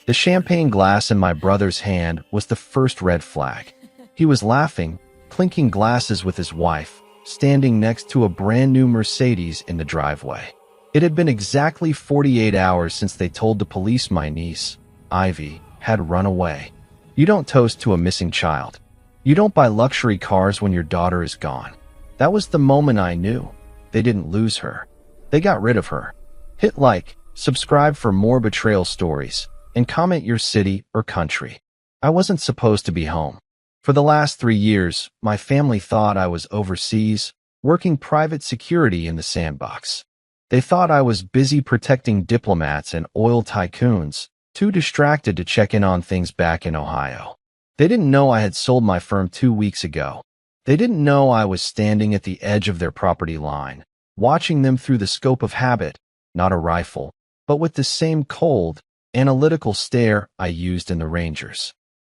The champagne glass in my brother's hand was the first red flag. He was laughing, clinking glasses with his wife, standing next to a brand new Mercedes in the driveway. It had been exactly 48 hours since they told the police my niece, Ivy, had run away. You don't toast to a missing child. You don't buy luxury cars when your daughter is gone. That was the moment I knew. They didn't lose her. They got rid of her. Hit like, subscribe for more betrayal stories, and comment your city or country. I wasn't supposed to be home. For the last 3 years, my family thought I was overseas, working private security in the sandbox. They thought I was busy protecting diplomats and oil tycoons, too distracted to check in on things back in Ohio. They didn't know I had sold my firm 2 weeks ago. They didn't know I was standing at the edge of their property line, watching them through the scope of habit, not a rifle, but with the same cold, analytical stare I used in the Rangers.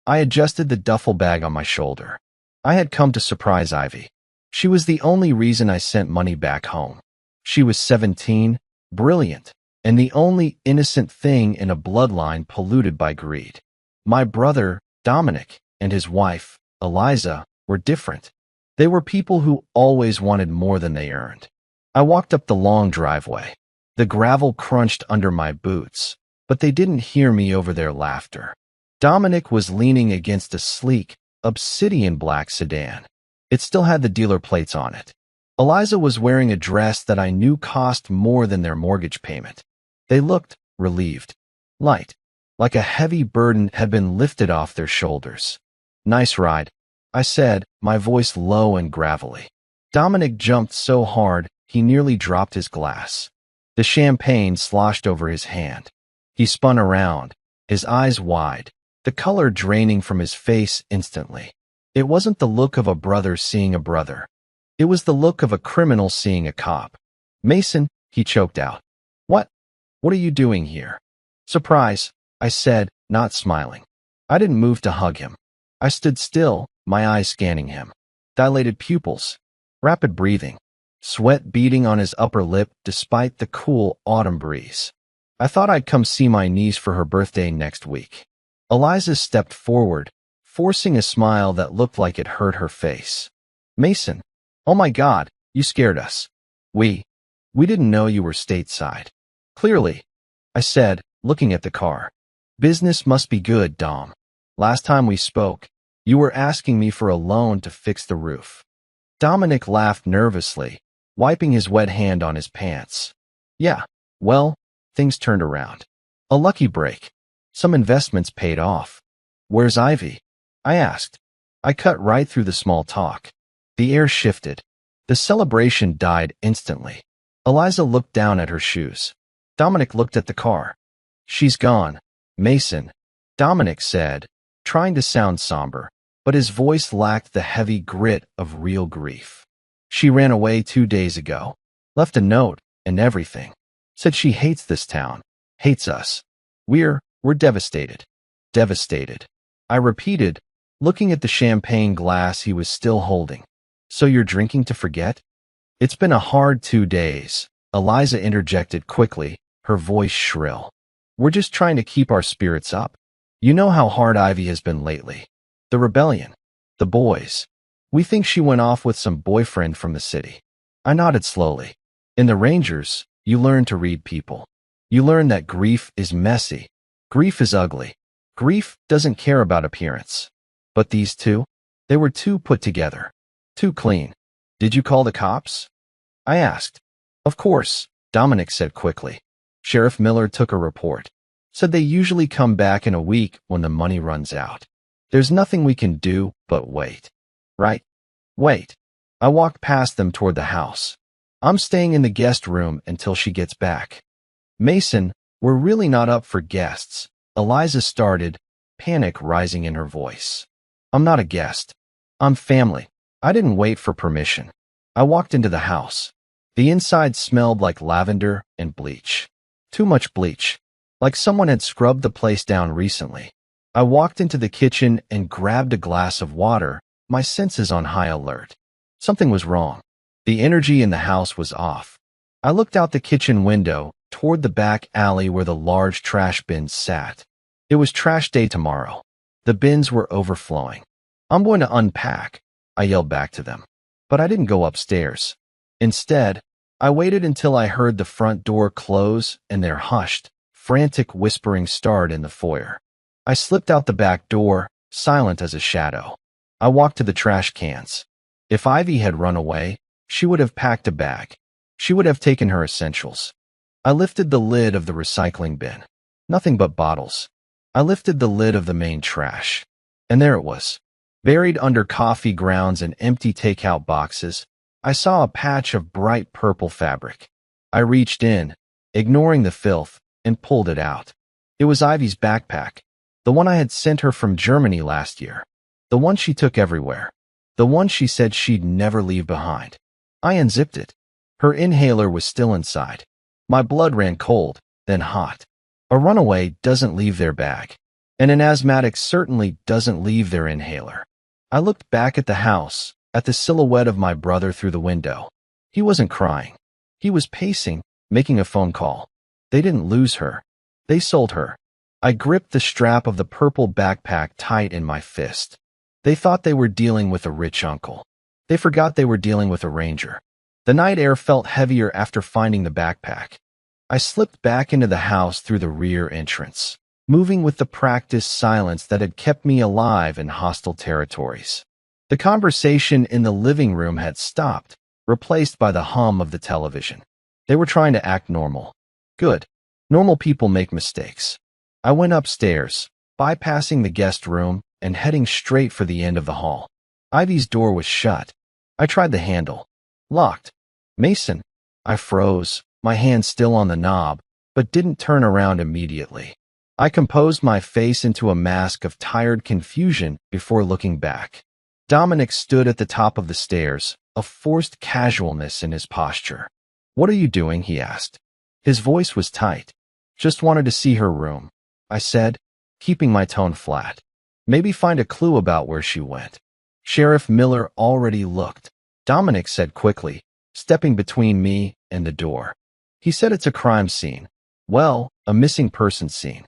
I adjusted the duffel bag on my shoulder. I had come to surprise Ivy. She was the only reason I sent money back home. She was 17, brilliant, and the only innocent thing in a bloodline polluted by greed. My brother, Dominic, and his wife, Eliza, were different. They were people who always wanted more than they earned. I walked up the long driveway. The gravel crunched under my boots, but they didn't hear me over their laughter. Dominic was leaning against a sleek, obsidian black sedan. It still had the dealer plates on it. Eliza was wearing a dress that I knew cost more than their mortgage payment. They looked relieved, light, like a heavy burden had been lifted off their shoulders. Nice ride, I said, my voice low and gravelly. Dominic jumped so hard he nearly dropped his glass. The champagne sloshed over his hand. He spun around, his eyes wide, the color draining from his face instantly. It wasn't the look of a brother seeing a brother. It was the look of a criminal seeing a cop. Mason, he choked out. What? What are you doing here? Surprise, I said, not smiling. I didn't move to hug him. I stood still, my eyes scanning him. Dilated pupils, rapid breathing, sweat beading on his upper lip despite the cool autumn breeze. I thought I'd come see my niece for her birthday next week. Eliza stepped forward, forcing a smile that looked like it hurt her face. Mason, oh my God, you scared us. We didn't know you were stateside. Clearly, I said, looking at the car. Business must be good, Dom. Last time we spoke, you were asking me for a loan to fix the roof. Dominic laughed nervously, wiping his wet hand on his pants. Yeah, well, things turned around. A lucky break. Some investments paid off. Where's Ivy? I asked. I cut right through the small talk. The air shifted. The celebration died instantly. Eliza looked down at her shoes. Dominic looked at the car. She's gone, Mason, Dominic said, trying to sound somber, but his voice lacked the heavy grit of real grief. She ran away 2 days ago, left a note and everything. Said she hates this town, hates us. We're devastated. Devastated. I repeated, looking at the champagne glass he was still holding. So you're drinking to forget? It's been a hard 2 days, Eliza interjected quickly, her voice shrill. We're just trying to keep our spirits up. You know how hard Ivy has been lately. The rebellion. The boys. We think she went off with some boyfriend from the city. I nodded slowly. In the Rangers, you learn to read people. You learn that grief is messy. Grief is ugly. Grief doesn't care about appearance. But these two? They were too put together. Too clean. Did you call the cops? I asked. Of course, Dominic said quickly. Sheriff Miller took a report. Said they usually come back in a week when the money runs out. There's nothing we can do but wait. Right? Wait. I walked past them toward the house. I'm staying in the guest room until she gets back. Mason, we're really not up for guests, Eliza started, panic rising in her voice. I'm not a guest. I'm family. I didn't wait for permission. I walked into the house. The inside smelled like lavender and bleach. Too much bleach. Like someone had scrubbed the place down recently. I walked into the kitchen and grabbed a glass of water, my senses on high alert. Something was wrong. The energy in the house was off. I looked out the kitchen window, toward the back alley where the large trash bins sat. It was trash day tomorrow. The bins were overflowing. I'm going to unpack, I yelled back to them. But I didn't go upstairs. Instead, I waited until I heard the front door close and their hushed, frantic whispering started in the foyer. I slipped out the back door, silent as a shadow. I walked to the trash cans. If Ivy had run away, she would have packed a bag. She would have taken her essentials. I lifted the lid of the recycling bin. Nothing but bottles. I lifted the lid of the main trash. And there it was. Buried under coffee grounds and empty takeout boxes, I saw a patch of bright purple fabric. I reached in, ignoring the filth, and pulled it out. It was Ivy's backpack, the one I had sent her from Germany last year, the one she took everywhere, the one she said she'd never leave behind. I unzipped it. Her inhaler was still inside. My blood ran cold, then hot. A runaway doesn't leave their bag, and an asthmatic certainly doesn't leave their inhaler. I looked back at the house, at the silhouette of my brother through the window. He wasn't crying. He was pacing, making a phone call. They didn't lose her. They sold her. I gripped the strap of the purple backpack tight in my fist. They thought they were dealing with a rich uncle. They forgot they were dealing with a ranger. The night air felt heavier after finding the backpack. I slipped back into the house through the rear entrance, moving with the practiced silence that had kept me alive in hostile territories. The conversation in the living room had stopped, replaced by the hum of the television. They were trying to act normal. Good. Normal people make mistakes. I went upstairs, bypassing the guest room and heading straight for the end of the hall. Ivy's door was shut. I tried the handle. Locked. Mason. I froze, my hand still on the knob, but didn't turn around immediately. I composed my face into a mask of tired confusion before looking back. Dominic stood at the top of the stairs, a forced casualness in his posture. "What are you doing?" he asked. His voice was tight. "Just wanted to see her room," I said, keeping my tone flat. "Maybe find a clue about where she went." "Sheriff Miller already looked," Dominic said quickly, stepping between me and the door. "He said it's a crime scene. Well, a missing person scene.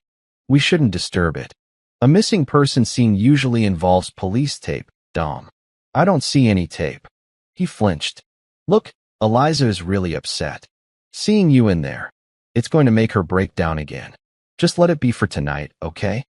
We shouldn't disturb it. A missing person scene usually involves police tape, Dom. I don't see any tape." He flinched. "Look, Eliza is really upset. Seeing you in there. It's going to make her break down again. Just let it be for tonight, okay?"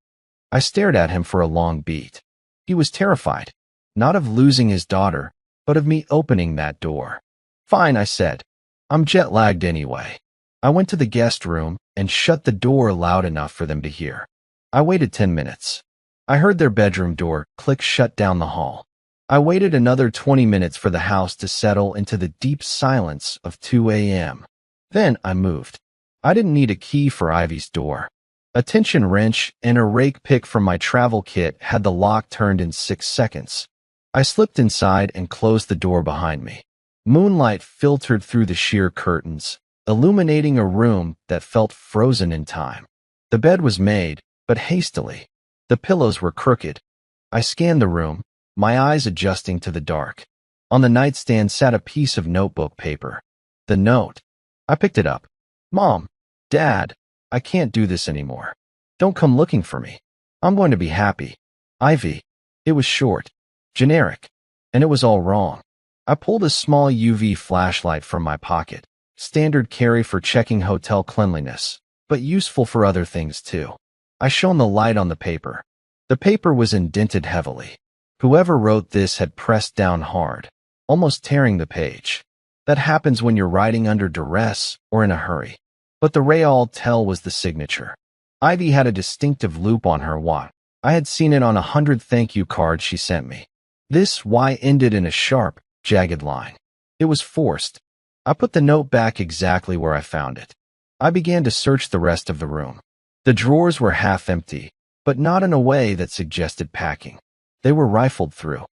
I stared at him for a long beat. He was terrified, not of losing his daughter, but of me opening that door. "Fine," I said. "I'm jet-lagged anyway." I went to the guest room and shut the door loud enough for them to hear. I waited 10 minutes. I heard their bedroom door click shut down the hall. I waited another 20 minutes for the house to settle into the deep silence of 2 a.m. Then I moved. I didn't need a key for Ivy's door. A tension wrench and a rake pick from my travel kit had the lock turned in 6 seconds. I slipped inside and closed the door behind me. Moonlight filtered through the sheer curtains, illuminating a room that felt frozen in time. The bed was made, but hastily. The pillows were crooked. I scanned the room, my eyes adjusting to the dark. On the nightstand sat a piece of notebook paper. The note. I picked it up. "Mom, Dad, I can't do this anymore. Don't come looking for me. I'm going to be happy. Ivy." It was short, generic, and it was all wrong. I pulled a small UV flashlight from my pocket, standard carry for checking hotel cleanliness, but useful for other things too. I shone the light on the paper. The paper was indented heavily. Whoever wrote this had pressed down hard, almost tearing the page. That happens when you're writing under duress or in a hurry. But the real tell was the signature. Ivy had a distinctive loop on her watch. I had seen it on 100 thank you cards she sent me. This Y ended in a sharp, jagged line. It was forced. I put the note back exactly where I found it. I began to search the rest of the room. The drawers were half empty, but not in a way that suggested packing. They were rifled through.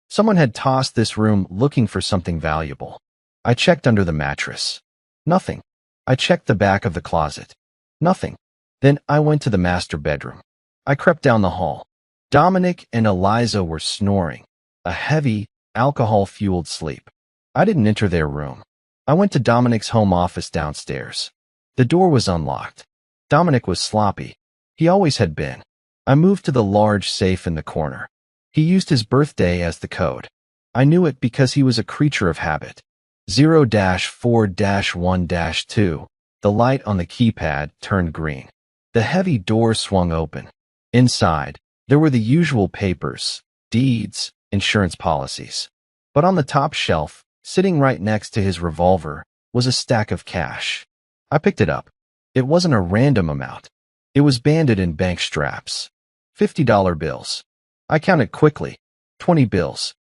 Someone had tossed this room looking for something valuable. I checked under the mattress. Nothing. I checked the back of the closet. Nothing. Then I went to the master bedroom. I crept down the hall. Dominic and Eliza were snoring, a heavy, alcohol-fueled sleep. I didn't enter their room. I went to Dominic's home office downstairs. The door was unlocked. Dominic was sloppy. He always had been. I moved to the large safe in the corner. He used his birthday as the code. I knew it because he was a creature of habit. 0-4-1-2. The light on the keypad turned green. The heavy door swung open. Inside, there were the usual papers, deeds, insurance policies. But on the top shelf, sitting right next to his revolver, was a stack of cash. I picked it up. It wasn't a random amount. It was banded in bank straps. $50 bills. I counted quickly. 20 bills.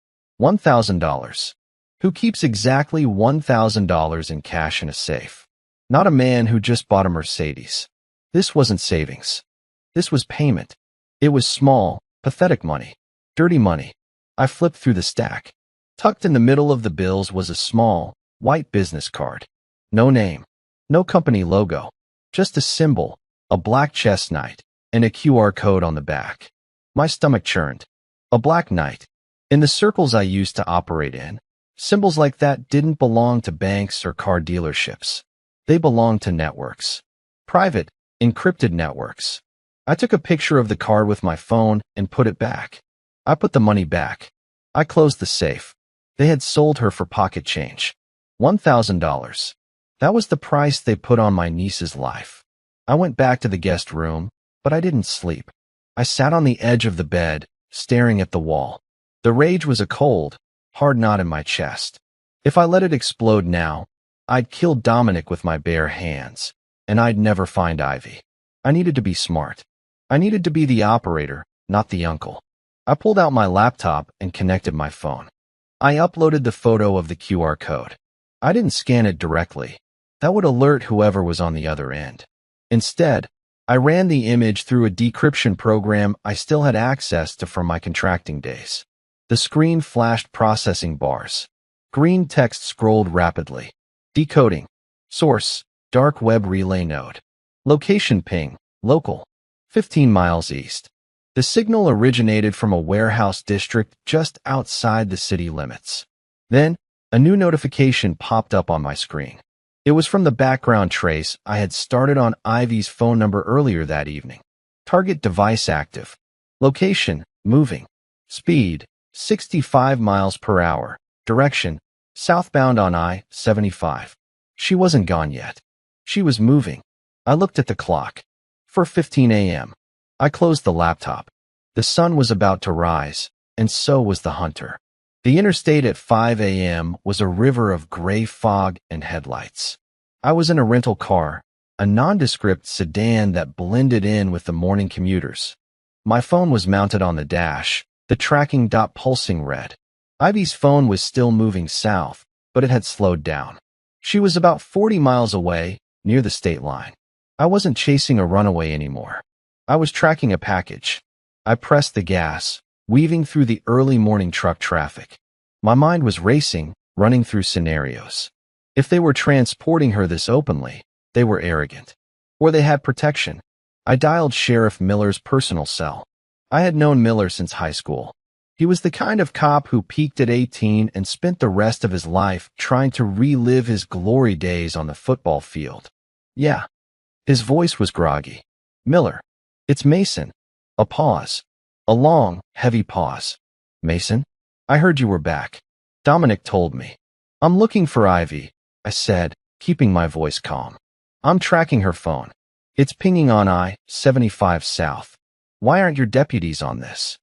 $1,000. Who keeps exactly $1,000 in cash in a safe? Not a man who just bought a Mercedes. This wasn't savings. This was payment. It was small, pathetic money. Dirty money. I flipped through the stack. Tucked in the middle of the bills was a small, white business card. No name. No company logo. Just a symbol, a black chess knight, and a QR code on the back. My stomach churned. A black knight. In the circles I used to operate in, symbols like that didn't belong to banks or car dealerships. They belonged to networks. Private, encrypted networks. I took a picture of the card with my phone and put it back. I put the money back. I closed the safe. They had sold her for pocket change. $1,000. That was the price they put on my niece's life. I went back to the guest room, but I didn't sleep. I sat on the edge of the bed, staring at the wall. The rage was a cold, hard knot in my chest. If I let it explode now, I'd kill Dominic with my bare hands, and I'd never find Ivy. I needed to be smart. I needed to be the operator, not the uncle. I pulled out my laptop and connected my phone. I uploaded the photo of the QR code. I didn't scan it directly. That would alert whoever was on the other end. Instead, I ran the image through a decryption program I still had access to from my contracting days. The screen flashed processing bars. Green text scrolled rapidly. Decoding. Source, dark web relay node. Location ping, local. 15 miles east. The signal originated from a warehouse district just outside the city limits. Then, a new notification popped up on my screen. It was from the background trace I had started on Ivy's phone number earlier that evening. Target device active. Location, moving. Speed, 65 miles per hour. Direction, southbound on I-75. She wasn't gone yet. She was moving. I looked at the clock. 4:15 a.m. I closed the laptop. The sun was about to rise, and so was the hunter. The interstate at 5 a.m. was a river of gray fog and headlights. I was in a rental car, a nondescript sedan that blended in with the morning commuters. My phone was mounted on the dash, the tracking dot pulsing red. Ivy's phone was still moving south, but it had slowed down. She was about 40 miles away, near the state line. I wasn't chasing a runaway anymore. I was tracking a package. I pressed the gas, weaving through the early morning truck traffic. My mind was racing, running through scenarios. If they were transporting her this openly, they were arrogant. Or they had protection. I dialed Sheriff Miller's personal cell. I had known Miller since high school. He was the kind of cop who peaked at 18 and spent the rest of his life trying to relive his glory days on the football field. Yeah. His voice was groggy. Miller. It's Mason. A pause. A long, heavy pause. Mason? I heard you were back. Dominic told me. I'm looking for Ivy, I said, keeping my voice calm. I'm tracking her phone. It's pinging on I-75 South. Why aren't your deputies on this?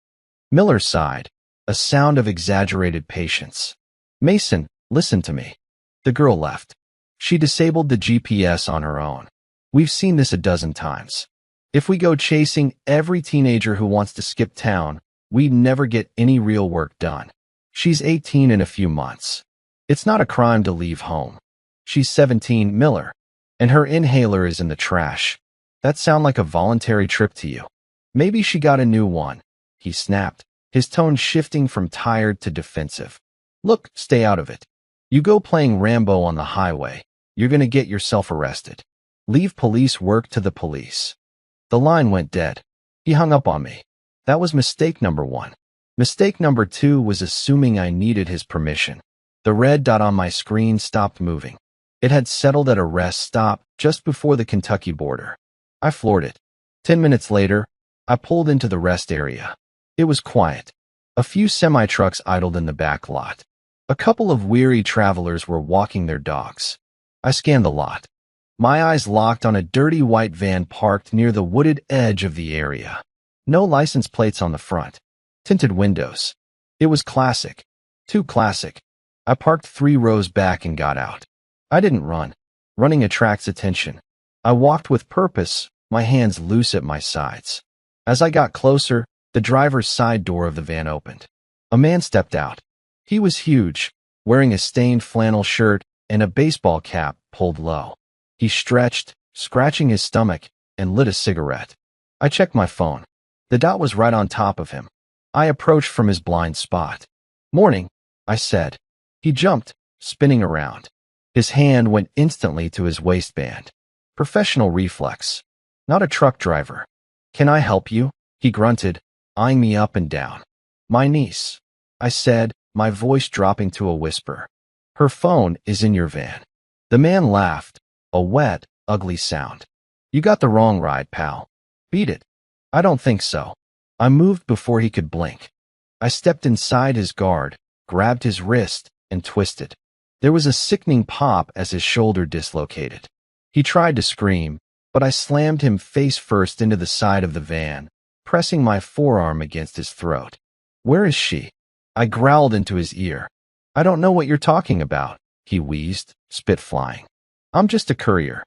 Miller sighed, a sound of exaggerated patience. Mason, listen to me. The girl left. She disabled the GPS on her own. We've seen this a dozen times. If we go chasing every teenager who wants to skip town, we'd never get any real work done. She's 18 in a few months. It's not a crime to leave home. She's 17, Miller. And her inhaler is in the trash. That sound like a voluntary trip to you? Maybe she got a new one. He snapped, his tone shifting from tired to defensive. Look, stay out of it. You go playing Rambo on the highway, you're gonna get yourself arrested. Leave police work to the police. The line went dead. He hung up on me. That was mistake number one. Mistake number two was assuming I needed his permission. The red dot on my screen stopped moving. It had settled at a rest stop just before the Kentucky border. I floored it. 10 minutes later, I pulled into the rest area. It was quiet. A few semi-trucks idled in the back lot. A couple of weary travelers were walking their dogs. I scanned the lot. My eyes locked on a dirty white van parked near the wooded edge of the area. No license plates on the front. Tinted windows. It was classic. Too classic. I parked 3 rows back and got out. I didn't run. Running attracts attention. I walked with purpose, my hands loose at my sides. As I got closer, the driver's side door of the van opened. A man stepped out. He was huge, wearing a stained flannel shirt and a baseball cap pulled low. He stretched, scratching his stomach, and lit a cigarette. I checked my phone. The dot was right on top of him. I approached from his blind spot. "Morning," I said. He jumped, spinning around. His hand went instantly to his waistband. Professional reflex. Not a truck driver. "Can I help you?" he grunted, eyeing me up and down. "My niece," I said, my voice dropping to a whisper. "Her phone is in your van." The man laughed, a wet, ugly sound. "You got the wrong ride, pal. Beat it." "I don't think so." I moved before he could blink. I stepped inside his guard, grabbed his wrist, and twisted. There was a sickening pop as his shoulder dislocated. He tried to scream, but I slammed him face first into the side of the van, pressing my forearm against his throat. "Where is she?" I growled into his ear. "I don't know what you're talking about," he wheezed, spit flying. "I'm just a courier.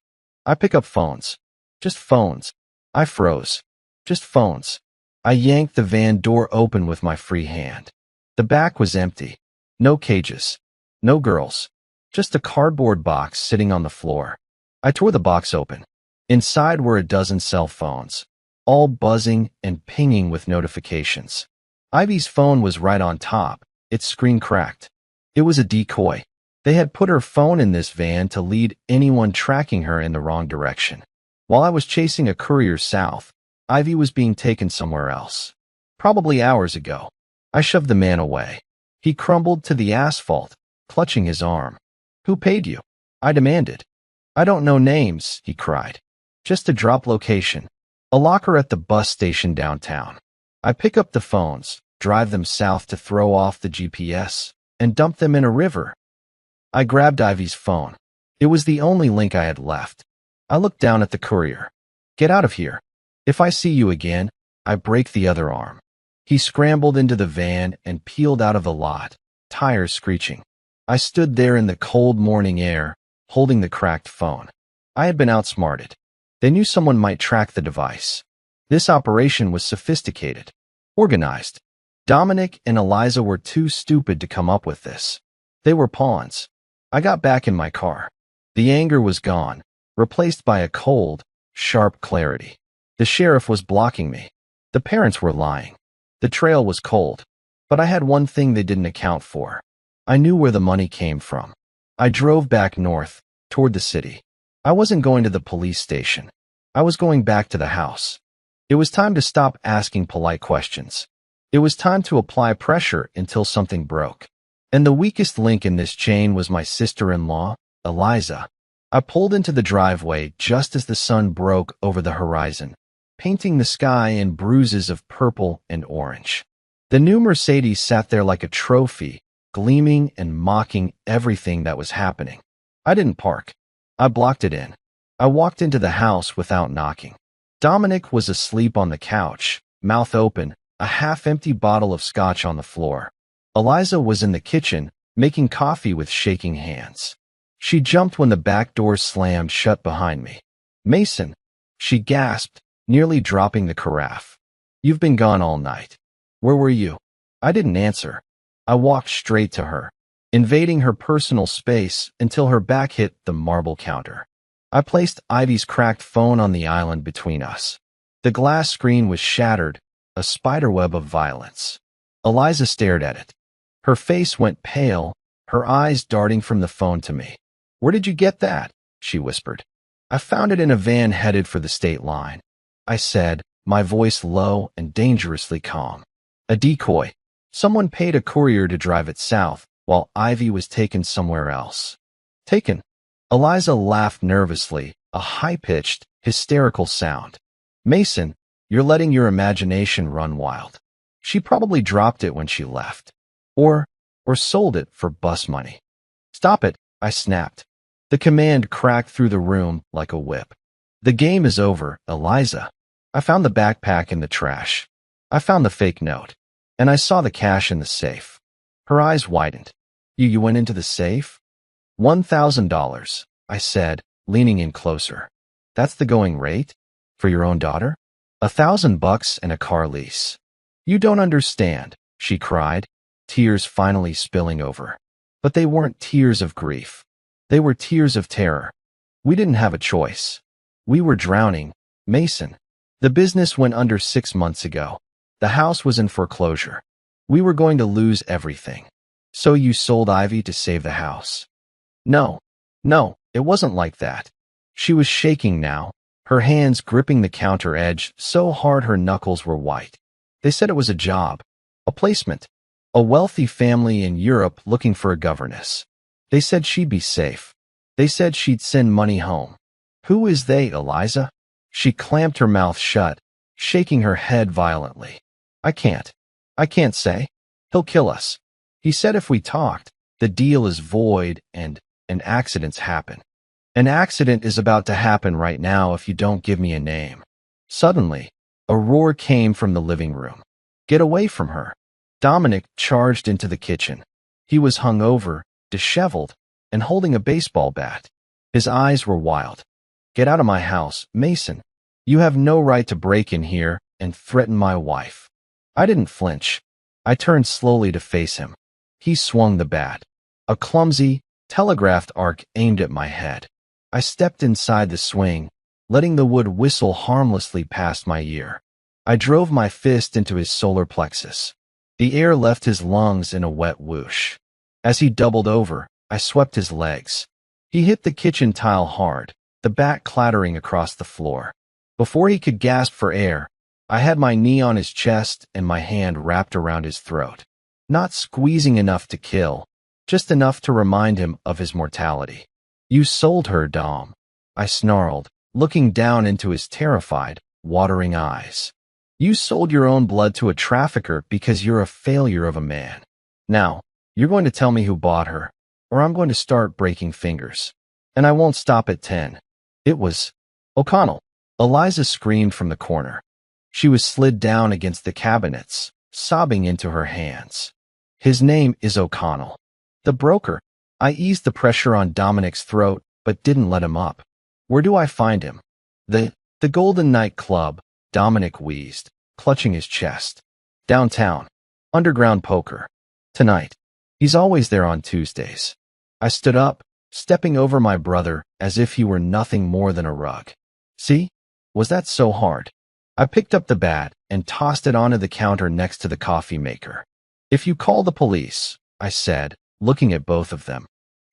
I pick up phones. Just phones." I froze. "Just phones." I yanked the van door open with my free hand. The back was empty. No cages. No girls. Just a cardboard box sitting on the floor. I tore the box open. Inside were a dozen cell phones, all buzzing and pinging with notifications. Ivy's phone was right on top, its screen cracked. It was a decoy. They had put her phone in this van to lead anyone tracking her in the wrong direction. While I was chasing a courier south, Ivy was being taken somewhere else. Probably hours ago. I shoved the man away. He crumbled to the asphalt, clutching his arm. "Who paid you?" I demanded. "I don't know names," he cried. "Just a drop location. A locker at the bus station downtown. I pick up the phones, drive them south to throw off the GPS, and dump them in a river." I grabbed Ivy's phone. It was the only link I had left. I looked down at the courier. "Get out of here. If I see you again, I break the other arm." He scrambled into the van and peeled out of the lot, tires screeching. I stood there in the cold morning air, holding the cracked phone. I had been outsmarted. They knew someone might track the device. This operation was sophisticated, organized. Dominic and Eliza were too stupid to come up with this. They were pawns. I got back in my car. The anger was gone, replaced by a cold, sharp clarity. The sheriff was blocking me. The parents were lying. The trail was cold. But I had one thing they didn't account for. I knew where the money came from. I drove back north, toward the city. I wasn't going to the police station. I was going back to the house. It was time to stop asking polite questions. It was time to apply pressure until something broke. And the weakest link in this chain was my sister-in-law, Eliza. I pulled into the driveway just as the sun broke over the horizon, painting the sky in bruises of purple and orange. The new Mercedes sat there like a trophy, gleaming and mocking everything that was happening. I didn't park. I blocked it in. I walked into the house without knocking. Dominic was asleep on the couch, mouth open, a half-empty bottle of scotch on the floor. Eliza was in the kitchen, making coffee with shaking hands. She jumped when the back door slammed shut behind me. "Mason," she gasped, nearly dropping the carafe. "You've been gone all night. Where were you?" I didn't answer. I walked straight to her, invading her personal space until her back hit the marble counter. I placed Ivy's cracked phone on the island between us. The glass screen was shattered, a spiderweb of violence. Eliza stared at it. Her face went pale, her eyes darting from the phone to me. "Where did you get that?" she whispered. "I found it in a van headed for the state line," I said, my voice low and dangerously calm. "A decoy. Someone paid a courier to drive it south, while Ivy was taken somewhere else." "Taken?" Eliza laughed nervously, a high-pitched, hysterical sound. "Mason, You're letting your imagination run wild. She probably dropped it when she left. Or, or sold it for bus money. Stop it, I snapped. The command cracked through the room like a whip. The game is over, Eliza. I found the backpack in the trash. I found the fake note. And I saw the cash in the safe. Her eyes widened. You went into the safe? $1,000, I said, leaning in closer. That's the going rate? For your own daughter? $1,000 and a car lease. You don't understand, she cried, tears finally spilling over. But they weren't tears of grief. They were tears of terror. We didn't have a choice. We were drowning, Mason. The business went under 6 months ago. The house was in foreclosure. We were going to lose everything. So you sold Ivy to save the house. No, it wasn't like that. She was shaking now, her hands gripping the counter edge so hard her knuckles were white. They said it was a job, a placement, a wealthy family in Europe looking for a governess. They said she'd be safe. They said she'd send money home. Who is they, Eliza? She clamped her mouth shut, shaking her head violently. I can't say. He'll kill us. He said if we talked, the deal is void and accidents happen. An accident is about to happen right now if you don't give me a name. Suddenly, a roar came from the living room. Get away from her. Dominic charged into the kitchen. He was hungover, disheveled, and holding a baseball bat. His eyes were wild. Get out of my house, Mason. You have no right to break in here and threaten my wife. I didn't flinch. I turned slowly to face him. He swung the bat. A clumsy, telegraphed arc aimed at my head. I stepped inside the swing, letting the wood whistle harmlessly past my ear. I drove my fist into his solar plexus. The air left his lungs in a wet whoosh. As he doubled over, I swept his legs. He hit the kitchen tile hard, the bat clattering across the floor. Before he could gasp for air, I had my knee on his chest and my hand wrapped around his throat. Not squeezing enough to kill, just enough to remind him of his mortality. You sold her, Dom, I snarled, looking down into his terrified, watering eyes. You sold your own blood to a trafficker because you're a failure of a man. Now, you're going to tell me who bought her, or I'm going to start breaking fingers. And I won't stop at 10. It was O'Connell. Eliza screamed from the corner. She was slid down against the cabinets, sobbing into her hands. His name is O'Connell. The broker. I eased the pressure on Dominic's throat, but didn't let him up. Where do I find him? The Golden Knight Club, Dominic wheezed, clutching his chest. Downtown. Underground poker. Tonight. He's always there on Tuesdays. I stood up, stepping over my brother as if he were nothing more than a rug. See? Was that so hard? I picked up the bat and tossed it onto the counter next to the coffee maker. If you call the police, I said, looking at both of them,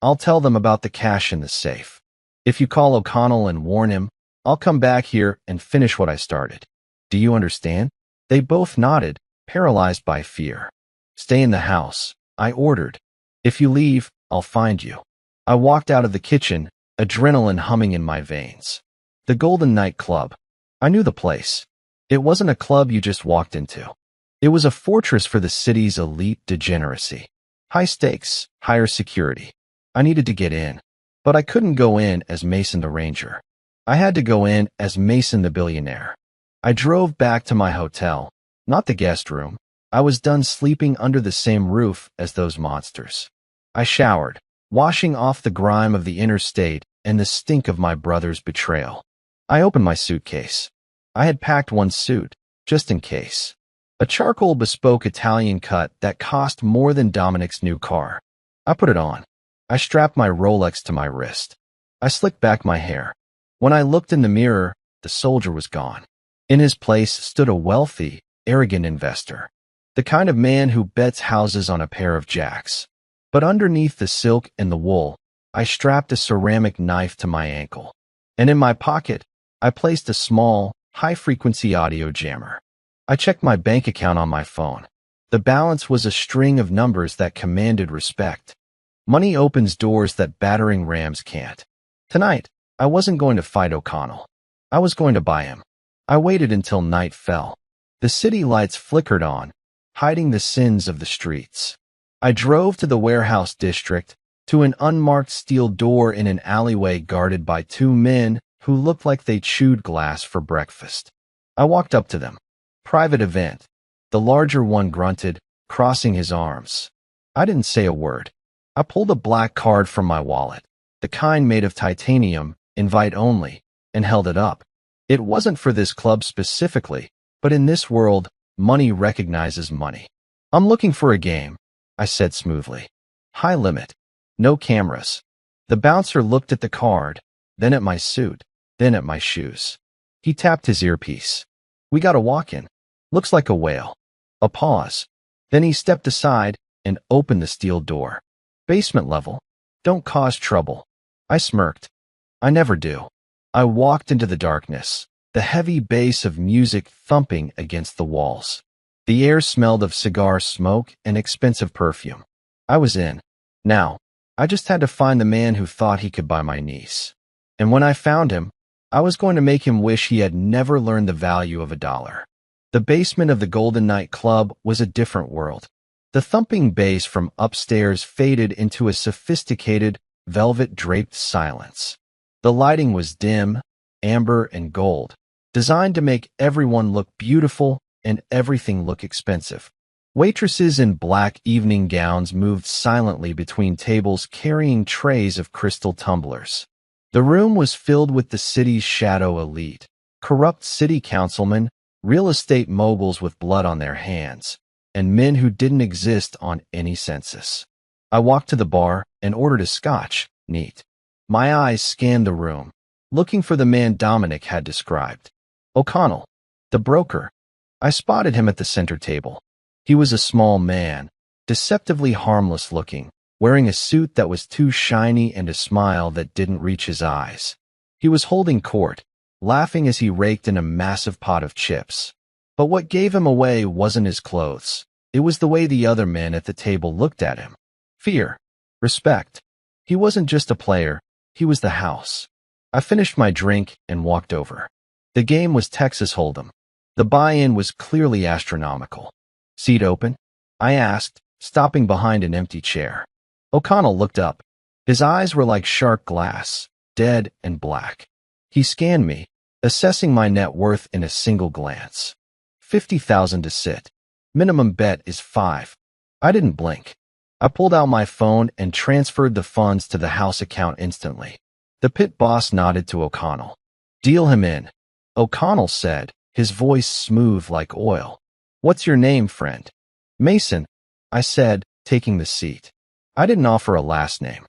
I'll tell them about the cash in the safe. If you call O'Connell and warn him, I'll come back here and finish what I started. Do you understand? They both nodded, paralyzed by fear. Stay in the house, I ordered. If you leave, I'll find you. I walked out of the kitchen, adrenaline humming in my veins. The Golden Knight Club. I knew the place. It wasn't a club you just walked into. It was a fortress for the city's elite degeneracy. High stakes, higher security. I needed to get in. But I couldn't go in as Mason the Ranger. I had to go in as Mason the billionaire. I drove back to my hotel, not the guest room. I was done sleeping under the same roof as those monsters. I showered, washing off the grime of the interstate and the stink of my brother's betrayal. I opened my suitcase. I had packed one suit, just in case. A charcoal bespoke Italian cut that cost more than Dominic's new car. I put it on. I strapped my Rolex to my wrist. I slicked back my hair. When I looked in the mirror, the soldier was gone. In his place stood a wealthy, arrogant investor. The kind of man who bets houses on a pair of jacks. But underneath the silk and the wool, I strapped a ceramic knife to my ankle. And in my pocket, I placed a small, high-frequency audio jammer. I checked my bank account on my phone. The balance was a string of numbers that commanded respect. Money opens doors that battering rams can't. Tonight, I wasn't going to fight O'Connell. I was going to buy him. I waited until night fell. The city lights flickered on, hiding the sins of the streets. I drove to the warehouse district, to an unmarked steel door in an alleyway guarded by two men who looked like they chewed glass for breakfast. I walked up to them. Private event. The larger one grunted, crossing his arms. I didn't say a word. I pulled a black card from my wallet, the kind made of titanium, invite only, and held it up. It wasn't for this club specifically, but in this world, money recognizes money. I'm looking for a game, I said smoothly. High limit. No cameras. The bouncer looked at the card, then at my suit, then at my shoes. He tapped his earpiece. We got a walk-in. Looks like a whale. A pause. Then he stepped aside and opened the steel door. Basement level. Don't cause trouble. I smirked. I never do. I walked into the darkness, the heavy bass of music thumping against the walls. The air smelled of cigar smoke and expensive perfume. I was in. Now, I just had to find the man who thought he could buy my niece. And when I found him, I was going to make him wish he had never learned the value of $1. The basement of the Golden Knight Club was a different world. The thumping bass from upstairs faded into a sophisticated, velvet-draped silence. The lighting was dim, amber and gold, designed to make everyone look beautiful and everything look expensive. Waitresses in black evening gowns moved silently between tables carrying trays of crystal tumblers. The room was filled with the city's shadow elite, corrupt city councilmen, real estate moguls with blood on their hands, and men who didn't exist on any census. I walked to the bar and ordered a scotch, neat. My eyes scanned the room, looking for the man Dominic had described. O'Connell, the broker. I spotted him at the center table. He was a small man, deceptively harmless looking, wearing a suit that was too shiny and a smile that didn't reach his eyes. He was holding court, laughing as he raked in a massive pot of chips. But what gave him away wasn't his clothes. It was the way the other men at the table looked at him. Fear. Respect. He wasn't just a player, he was the house. I finished my drink and walked over. The game was Texas Hold'em. The buy-in was clearly astronomical. Seat open? I asked, stopping behind an empty chair. O'Connell looked up. His eyes were like shark glass, dead and black. He scanned me, assessing my net worth in a single glance. $50,000 to sit. Minimum bet is $5. I didn't blink. I pulled out my phone and transferred the funds to the house account instantly. The pit boss nodded to O'Connell. Deal him in. O'Connell said, his voice smooth like oil. What's your name, friend? Mason, I said, taking the seat. I didn't offer a last name.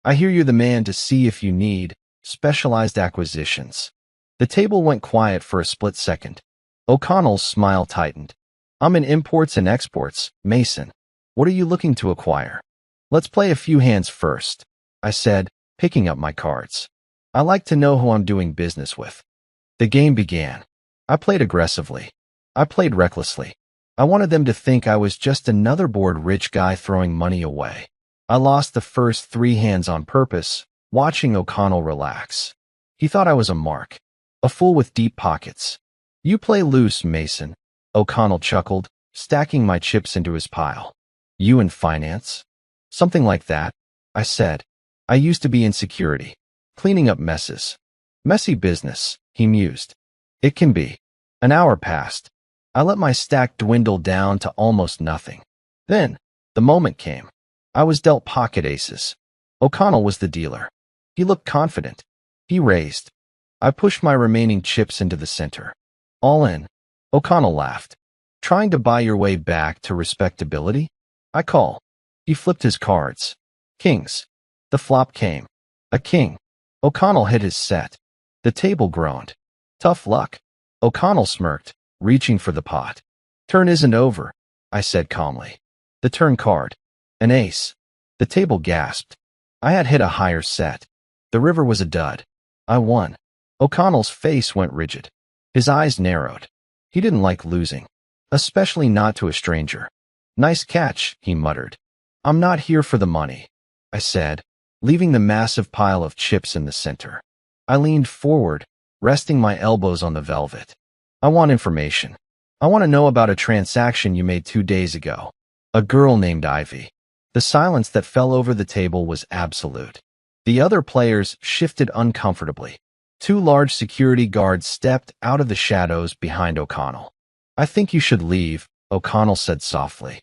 I hear you're the man to see if you need specialized acquisitions. The table went quiet for a split second. O'Connell's smile tightened. I'm in imports and exports, Mason. What are you looking to acquire? Let's play a few hands first, I said, picking up my cards. I like to know who I'm doing business with. The game began. I played aggressively. I played recklessly. I wanted them to think I was just another bored rich guy throwing money away. I lost the first 3 hands on purpose, watching O'Connell relax. He thought I was a mark, a fool with deep pockets. You play loose, Mason, O'Connell chuckled, stacking my chips into his pile. You in finance? Something like that, I said. I used to be in security, cleaning up messes. Messy business, he mused. It can be. An hour passed. I let my stack dwindle down to almost nothing. Then, the moment came. I was dealt pocket aces. O'Connell was the dealer. He looked confident. He raised. I pushed my remaining chips into the center. All in. O'Connell laughed. Trying to buy your way back to respectability? I call. He flipped his cards. Kings. The flop came. A king. O'Connell hit his set. The table groaned. Tough luck. O'Connell smirked, reaching for the pot. Turn isn't over, I said calmly. The turn card. An ace. The table gasped. I had hit a higher set. The river was a dud. I won. O'Connell's face went rigid. His eyes narrowed. He didn't like losing, especially not to a stranger. Nice catch, he muttered. I'm not here for the money, I said, leaving the massive pile of chips in the center. I leaned forward, resting my elbows on the velvet. I want information. I want to know about a transaction you made 2 days ago. A girl named Ivy. The silence that fell over the table was absolute. The other players shifted uncomfortably. 2 large security guards stepped out of the shadows behind O'Connell. I think you should leave, O'Connell said softly.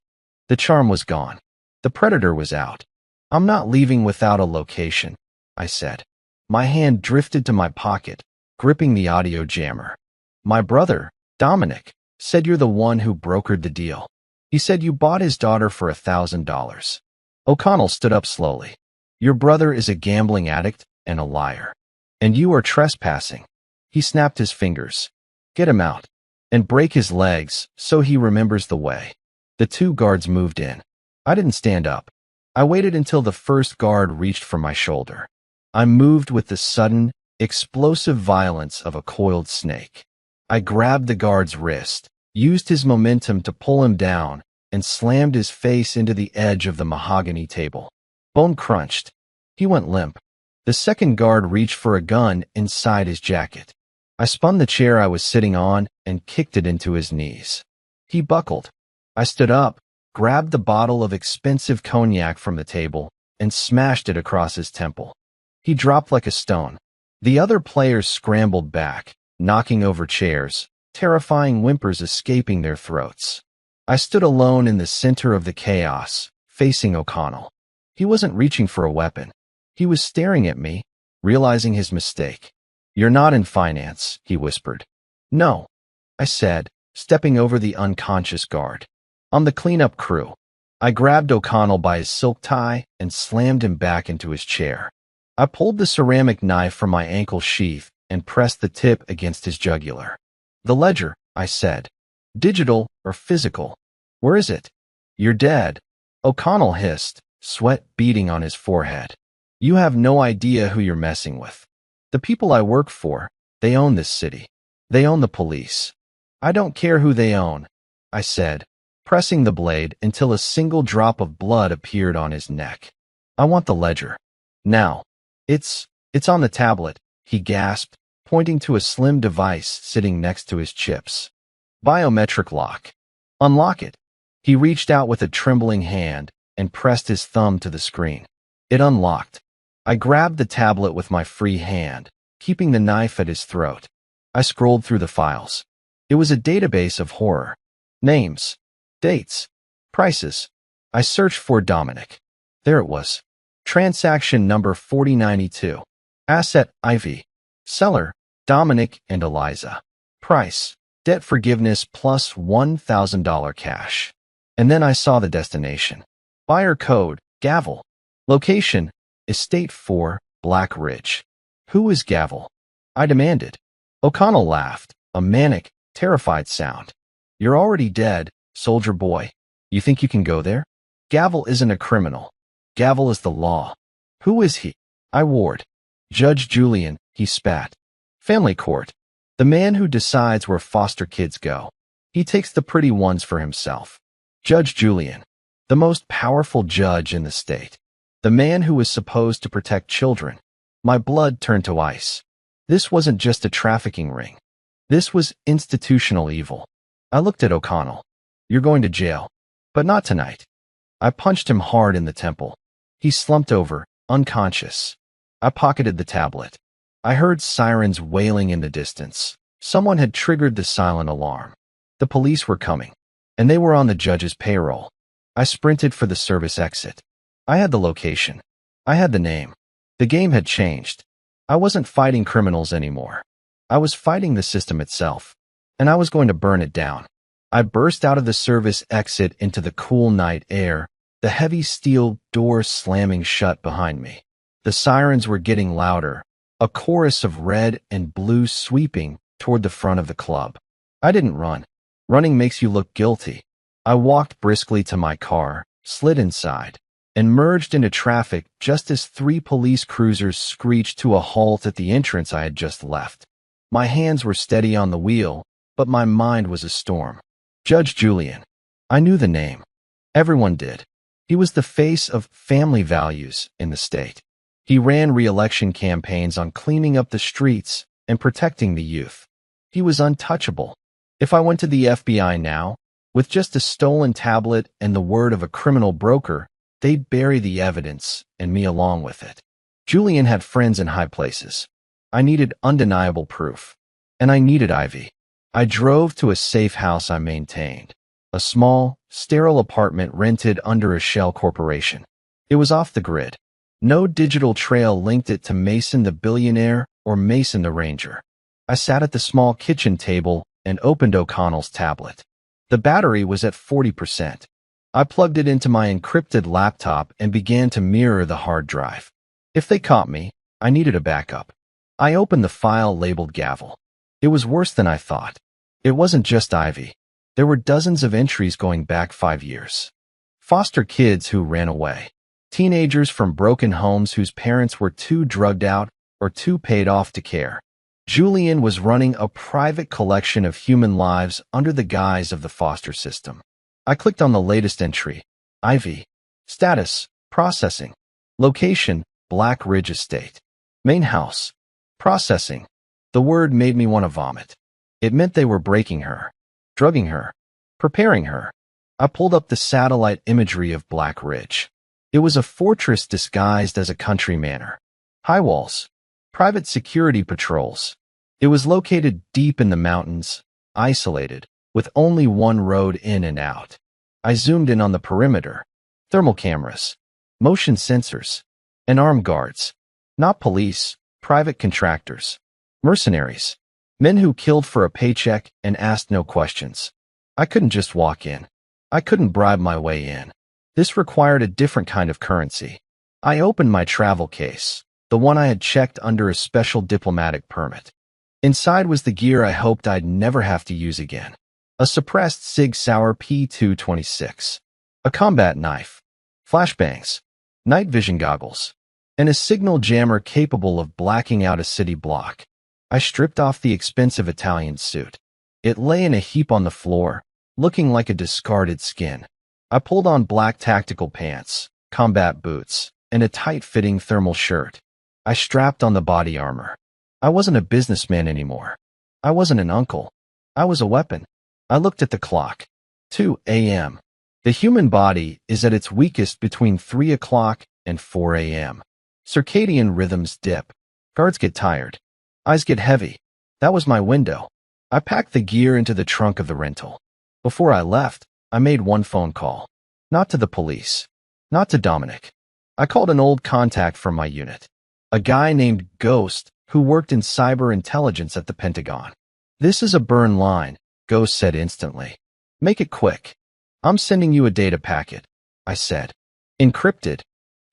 The charm was gone. The predator was out. I'm not leaving without a location, I said. My hand drifted to my pocket, gripping the audio jammer. My brother, Dominic, said you're the one who brokered the deal. He said you bought his daughter for $1,000. O'Connell stood up slowly. Your brother is a gambling addict and a liar. And you are trespassing. He snapped his fingers. Get him out. And break his legs so he remembers the way. The 2 guards moved in. I didn't stand up. I waited until the first guard reached for my shoulder. I moved with the sudden, explosive violence of a coiled snake. I grabbed the guard's wrist, used his momentum to pull him down, and slammed his face into the edge of the mahogany table. Bone crunched. He went limp. The second guard reached for a gun inside his jacket. I spun the chair I was sitting on and kicked it into his knees. He buckled. I stood up, grabbed the bottle of expensive cognac from the table, and smashed it across his temple. He dropped like a stone. The other players scrambled back, knocking over chairs, terrifying whimpers escaping their throats. I stood alone in the center of the chaos, facing O'Connell. He wasn't reaching for a weapon. He was staring at me, realizing his mistake. You're not in finance, he whispered. No, I said, stepping over the unconscious guard. I'm the cleanup crew. I grabbed O'Connell by his silk tie and slammed him back into his chair. I pulled the ceramic knife from my ankle sheath and pressed the tip against his jugular. The ledger, I said. Digital or physical? Where is it? You're dead. O'Connell hissed, sweat beading on his forehead. You have no idea who you're messing with. The people I work for, they own this city. They own the police. I don't care who they own, I said, pressing the blade until a single drop of blood appeared on his neck. I want the ledger. Now. It's on the tablet, he gasped, pointing to a slim device sitting next to his chips. Biometric lock. Unlock it. He reached out with a trembling hand and pressed his thumb to the screen. It unlocked. I grabbed the tablet with my free hand, keeping the knife at his throat. I scrolled through the files. It was a database of horror. Names. Dates. Prices. I searched for Dominic. There it was. Transaction number 4092. Asset, Ivy. Seller, Dominic and Eliza. Price, debt forgiveness plus $1,000 cash. And then I saw the destination. Buyer code, Gavel. Location, Estate 4, Black Ridge. Who is Gavel? I demanded. O'Connell laughed, a manic, terrified sound. You're already dead, soldier boy. You think you can go there? Gavel isn't a criminal. Gavel is the law. Who is he? I warred. Judge Julian, he spat. Family court. The man who decides where foster kids go. He takes the pretty ones for himself. Judge Julian. The most powerful judge in the state. The man who was supposed to protect children. My blood turned to ice. This wasn't just a trafficking ring. This was institutional evil. I looked at O'Connell. You're going to jail. But not tonight. I punched him hard in the temple. He slumped over, unconscious. I pocketed the tablet. I heard sirens wailing in the distance. Someone had triggered the silent alarm. The police were coming, and they were on the judge's payroll. I sprinted for the service exit. I had the location. I had the name. The game had changed. I wasn't fighting criminals anymore. I was fighting the system itself, and I was going to burn it down. I burst out of the service exit into the cool night air, the heavy steel door slamming shut behind me. The sirens were getting louder, a chorus of red and blue sweeping toward the front of the club. I didn't run. Running makes you look guilty. I walked briskly to my car, slid inside, and merged into traffic just as 3 police cruisers screeched to a halt at the entrance I had just left. My hands were steady on the wheel, but my mind was a storm. Judge Julian. I knew the name. Everyone did. He was the face of family values in the state. He ran re-election campaigns on cleaning up the streets and protecting the youth. He was untouchable, If I went to the FBI now, with just a stolen tablet and the word of a criminal broker, they'd bury the evidence and me along with it. Julian had friends in high places. I needed undeniable proof. And I needed Ivy. I drove to a safe house I maintained. A small, sterile apartment rented under a shell corporation. It was off the grid. No digital trail linked it to Mason the billionaire or Mason the ranger. I sat at the small kitchen table and opened O'Connell's tablet. The battery was at 40%. I plugged it into my encrypted laptop and began to mirror the hard drive. If they caught me, I needed a backup. I opened the file labeled Gavel. It was worse than I thought. It wasn't just Ivy. There were dozens of entries going back 5 years. Foster kids who ran away. Teenagers from broken homes whose parents were too drugged out or too paid off to care. Julian was running a private collection of human lives under the guise of the foster system. I clicked on the latest entry. Ivy. Status. Processing. Location. Black Ridge Estate. Main house. Processing. The word made me want to vomit. It meant they were breaking her, drugging her, preparing her. I pulled up the satellite imagery of Black Ridge. It was a fortress disguised as a country manor. High walls. Private security patrols. It was located deep in the mountains, isolated, with only one road in and out. I zoomed in on the perimeter. Thermal cameras, motion sensors, and armed guards. Not police, private contractors, mercenaries, men who killed for a paycheck and asked no questions. I couldn't just walk in. I couldn't bribe my way in. This required a different kind of currency. I opened my travel case, the one I had checked under a special diplomatic permit. Inside was the gear I hoped I'd never have to use again. A suppressed Sig Sauer P226, a combat knife, flashbangs, night vision goggles, and a signal jammer capable of blacking out a city block. I stripped off the expensive Italian suit. It lay in a heap on the floor, looking like a discarded skin. I pulled on black tactical pants, combat boots, and a tight-fitting thermal shirt. I strapped on the body armor. I wasn't a businessman anymore. I wasn't an uncle. I was a weapon. I looked at the clock. 2 a.m. The human body is at its weakest between 3 o'clock and 4 a.m. Circadian rhythms dip. Guards get tired. Eyes get heavy. That was my window. I packed the gear into the trunk of the rental. Before I left, I made one phone call. Not to the police. Not to Dominic. I called an old contact from my unit. A guy named Ghost who worked in cyber intelligence at the Pentagon. This is a burn line, Ghost said instantly. Make it quick. I'm sending you a data packet, I said. Encrypted.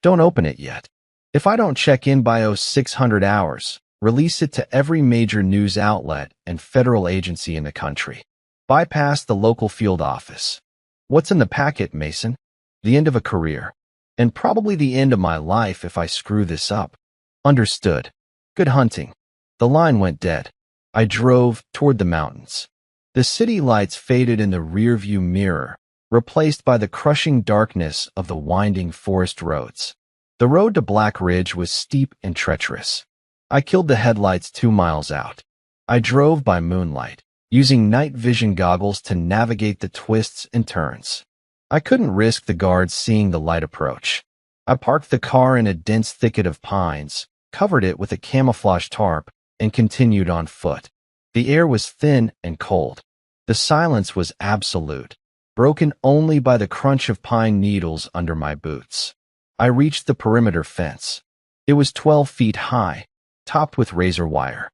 Don't open it yet. If I don't check in by 0600 hours, release it to every major news outlet and federal agency in the country. Bypass the local field office. What's in the packet, Mason? The end of a career. And probably the end of my life if I screw this up. Understood. Good hunting. The line went dead. I drove toward the mountains. The city lights faded in the rearview mirror, replaced by the crushing darkness of the winding forest roads. The road to Black Ridge was steep and treacherous. I killed the headlights 2 miles out. I drove by moonlight, using night vision goggles to navigate the twists and turns. I couldn't risk the guards seeing the light approach. I parked the car in a dense thicket of pines, covered it with a camouflage tarp, and continued on foot. The air was thin and cold. The silence was absolute, broken only by the crunch of pine needles under my boots. I reached the perimeter fence. It was 12 feet high, topped with razor wire.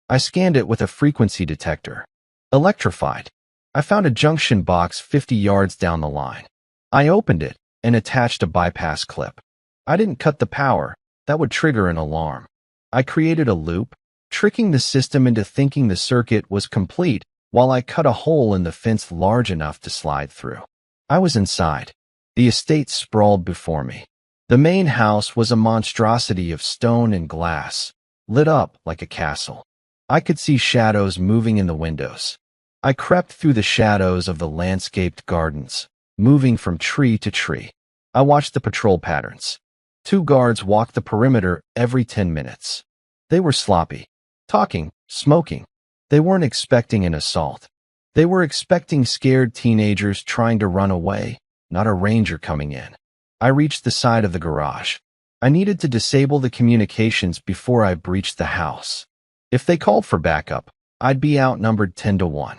I scanned it with a frequency detector. Electrified. I found a junction box 50 yards down the line. I opened it and attached a bypass clip. I didn't cut the power. That would trigger an alarm. I created a loop, tricking the system into thinking the circuit was complete while I cut a hole in the fence large enough to slide through. I was inside. The estate sprawled before me. The main house was a monstrosity of stone and glass, lit up like a castle. I could see shadows moving in the windows. I crept through the shadows of the landscaped gardens, moving from tree to tree. I watched the patrol patterns. 2 guards walked the perimeter every 10 minutes. They were sloppy, talking, smoking. They weren't expecting an assault. They were expecting scared teenagers trying to run away, not a ranger coming in. I reached the side of the garage. I needed to disable the communications before I breached the house. If they called for backup, I'd be outnumbered 10 to 1.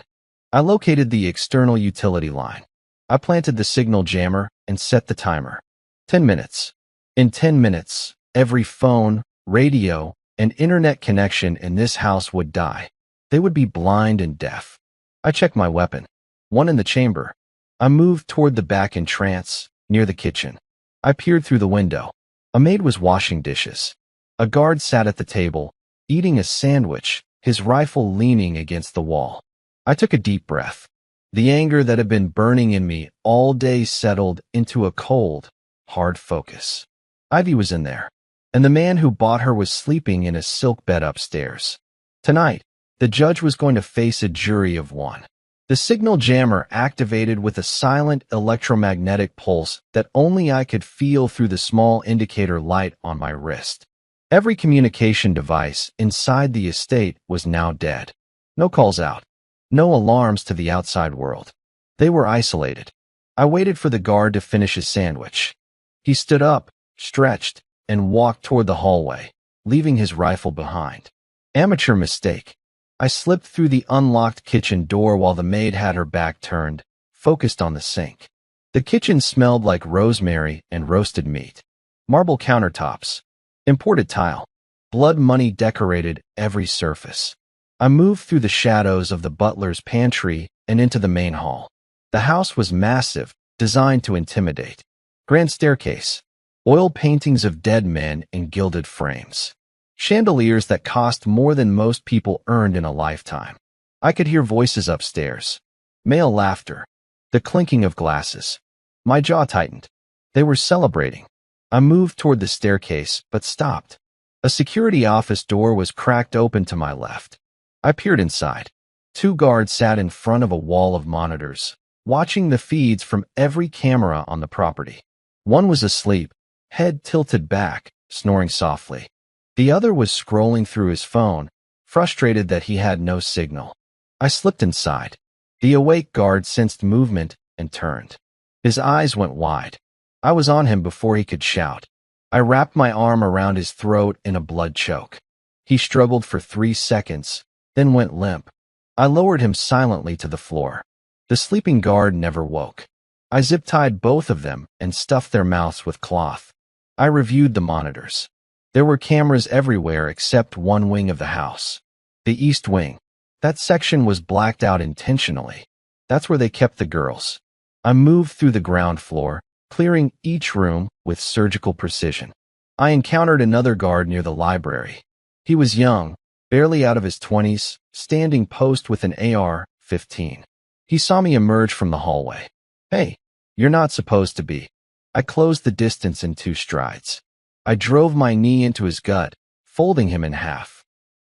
I located the external utility line. I planted the signal jammer and set the timer. 10 minutes. In 10 minutes, every phone, radio, and internet connection in this house would die. They would be blind and deaf. I checked my weapon. One in the chamber. I moved toward the back entrance, near the kitchen. I peered through the window. A maid was washing dishes. A guard sat at the table, eating a sandwich, his rifle leaning against the wall. I took a deep breath. The anger that had been burning in me all day settled into a cold, hard focus. Ivy was in there, and the man who bought her was sleeping in a silk bed upstairs. Tonight, the judge was going to face a jury of one. The signal jammer activated with a silent electromagnetic pulse that only I could feel through the small indicator light on my wrist. Every communication device inside the estate was now dead. No calls out. No alarms to the outside world. They were isolated. I waited for the guard to finish his sandwich. He stood up, stretched, and walked toward the hallway, leaving his rifle behind. Amateur mistake. I slipped through the unlocked kitchen door while the maid had her back turned, focused on the sink. The kitchen smelled like rosemary and roasted meat. Marble countertops. Imported tile. Blood money decorated every surface. I moved through the shadows of the butler's pantry and into the main hall. The house was massive, designed to intimidate. Grand staircase. Oil paintings of dead men in gilded frames. Chandeliers that cost more than most people earned in a lifetime. I could hear voices upstairs. Male laughter. The clinking of glasses. My jaw tightened. They were celebrating. I moved toward the staircase, but stopped. A security office door was cracked open to my left. I peered inside. 2 guards sat in front of a wall of monitors, watching the feeds from every camera on the property. One was asleep, head tilted back, snoring softly. The other was scrolling through his phone, frustrated that he had no signal. I slipped inside. The awake guard sensed movement and turned. His eyes went wide. I was on him before he could shout. I wrapped my arm around his throat in a blood choke. He struggled for 3 seconds, then went limp. I lowered him silently to the floor. The sleeping guard never woke. I zip-tied both of them and stuffed their mouths with cloth. I reviewed the monitors. There were cameras everywhere except one wing of the house. The east wing. That section was blacked out intentionally. That's where they kept the girls. I moved through the ground floor, clearing each room with surgical precision. I encountered another guard near the library. He was young, barely out of his 20s, standing post with an AR-15. He saw me emerge from the hallway. "Hey, you're not supposed to be." I closed the distance in 2 strides. I drove my knee into his gut, folding him in half.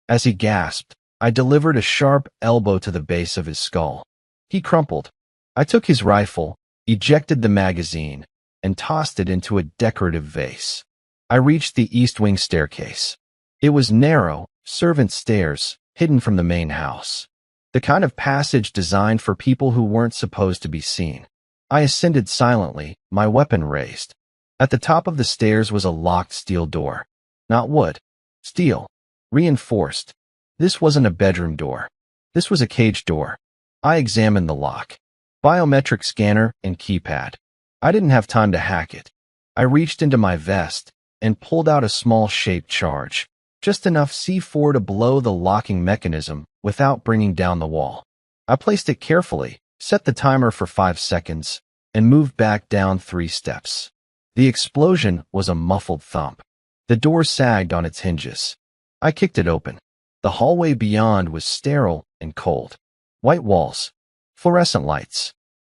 As he gasped, I delivered a sharp elbow to the base of his skull. He crumpled. I took his rifle, ejected the magazine, and tossed it into a decorative vase. I reached the east wing staircase. It was narrow, servant stairs, hidden from the main house. The kind of passage designed for people who weren't supposed to be seen. I ascended silently, my weapon raised. At the top of the stairs was a locked steel door. Not wood. Steel. Reinforced. This wasn't a bedroom door. This was a cage door. I examined the lock. Biometric scanner and keypad. I didn't have time to hack it. I reached into my vest and pulled out a small shaped charge. Just enough C4 to blow the locking mechanism without bringing down the wall. I placed it carefully, set the timer for 5 seconds, and moved back down 3 steps. The explosion was a muffled thump. The door sagged on its hinges. I kicked it open. The hallway beyond was sterile and cold. White walls. Fluorescent lights.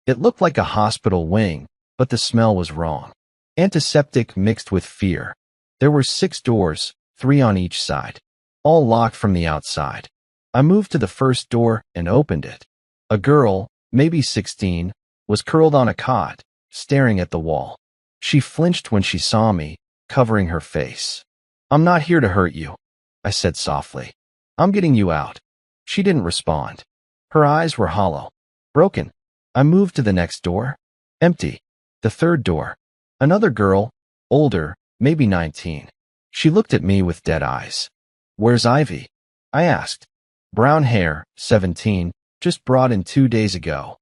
It looked like a hospital wing, but the smell was wrong. Antiseptic mixed with fear. There were 6 doors, 3 on each side, all locked from the outside. I moved to the first door and opened it. A girl, maybe 16, was curled on a cot, staring at the wall. She flinched when she saw me, covering her face. "I'm not here to hurt you," I said softly. "I'm getting you out." She didn't respond. Her eyes were hollow. Broken. I moved to the next door. Empty. The third door. Another girl, older, maybe 19. She looked at me with dead eyes. Where's Ivy? I asked. Brown hair, 17, just brought in 2 days ago.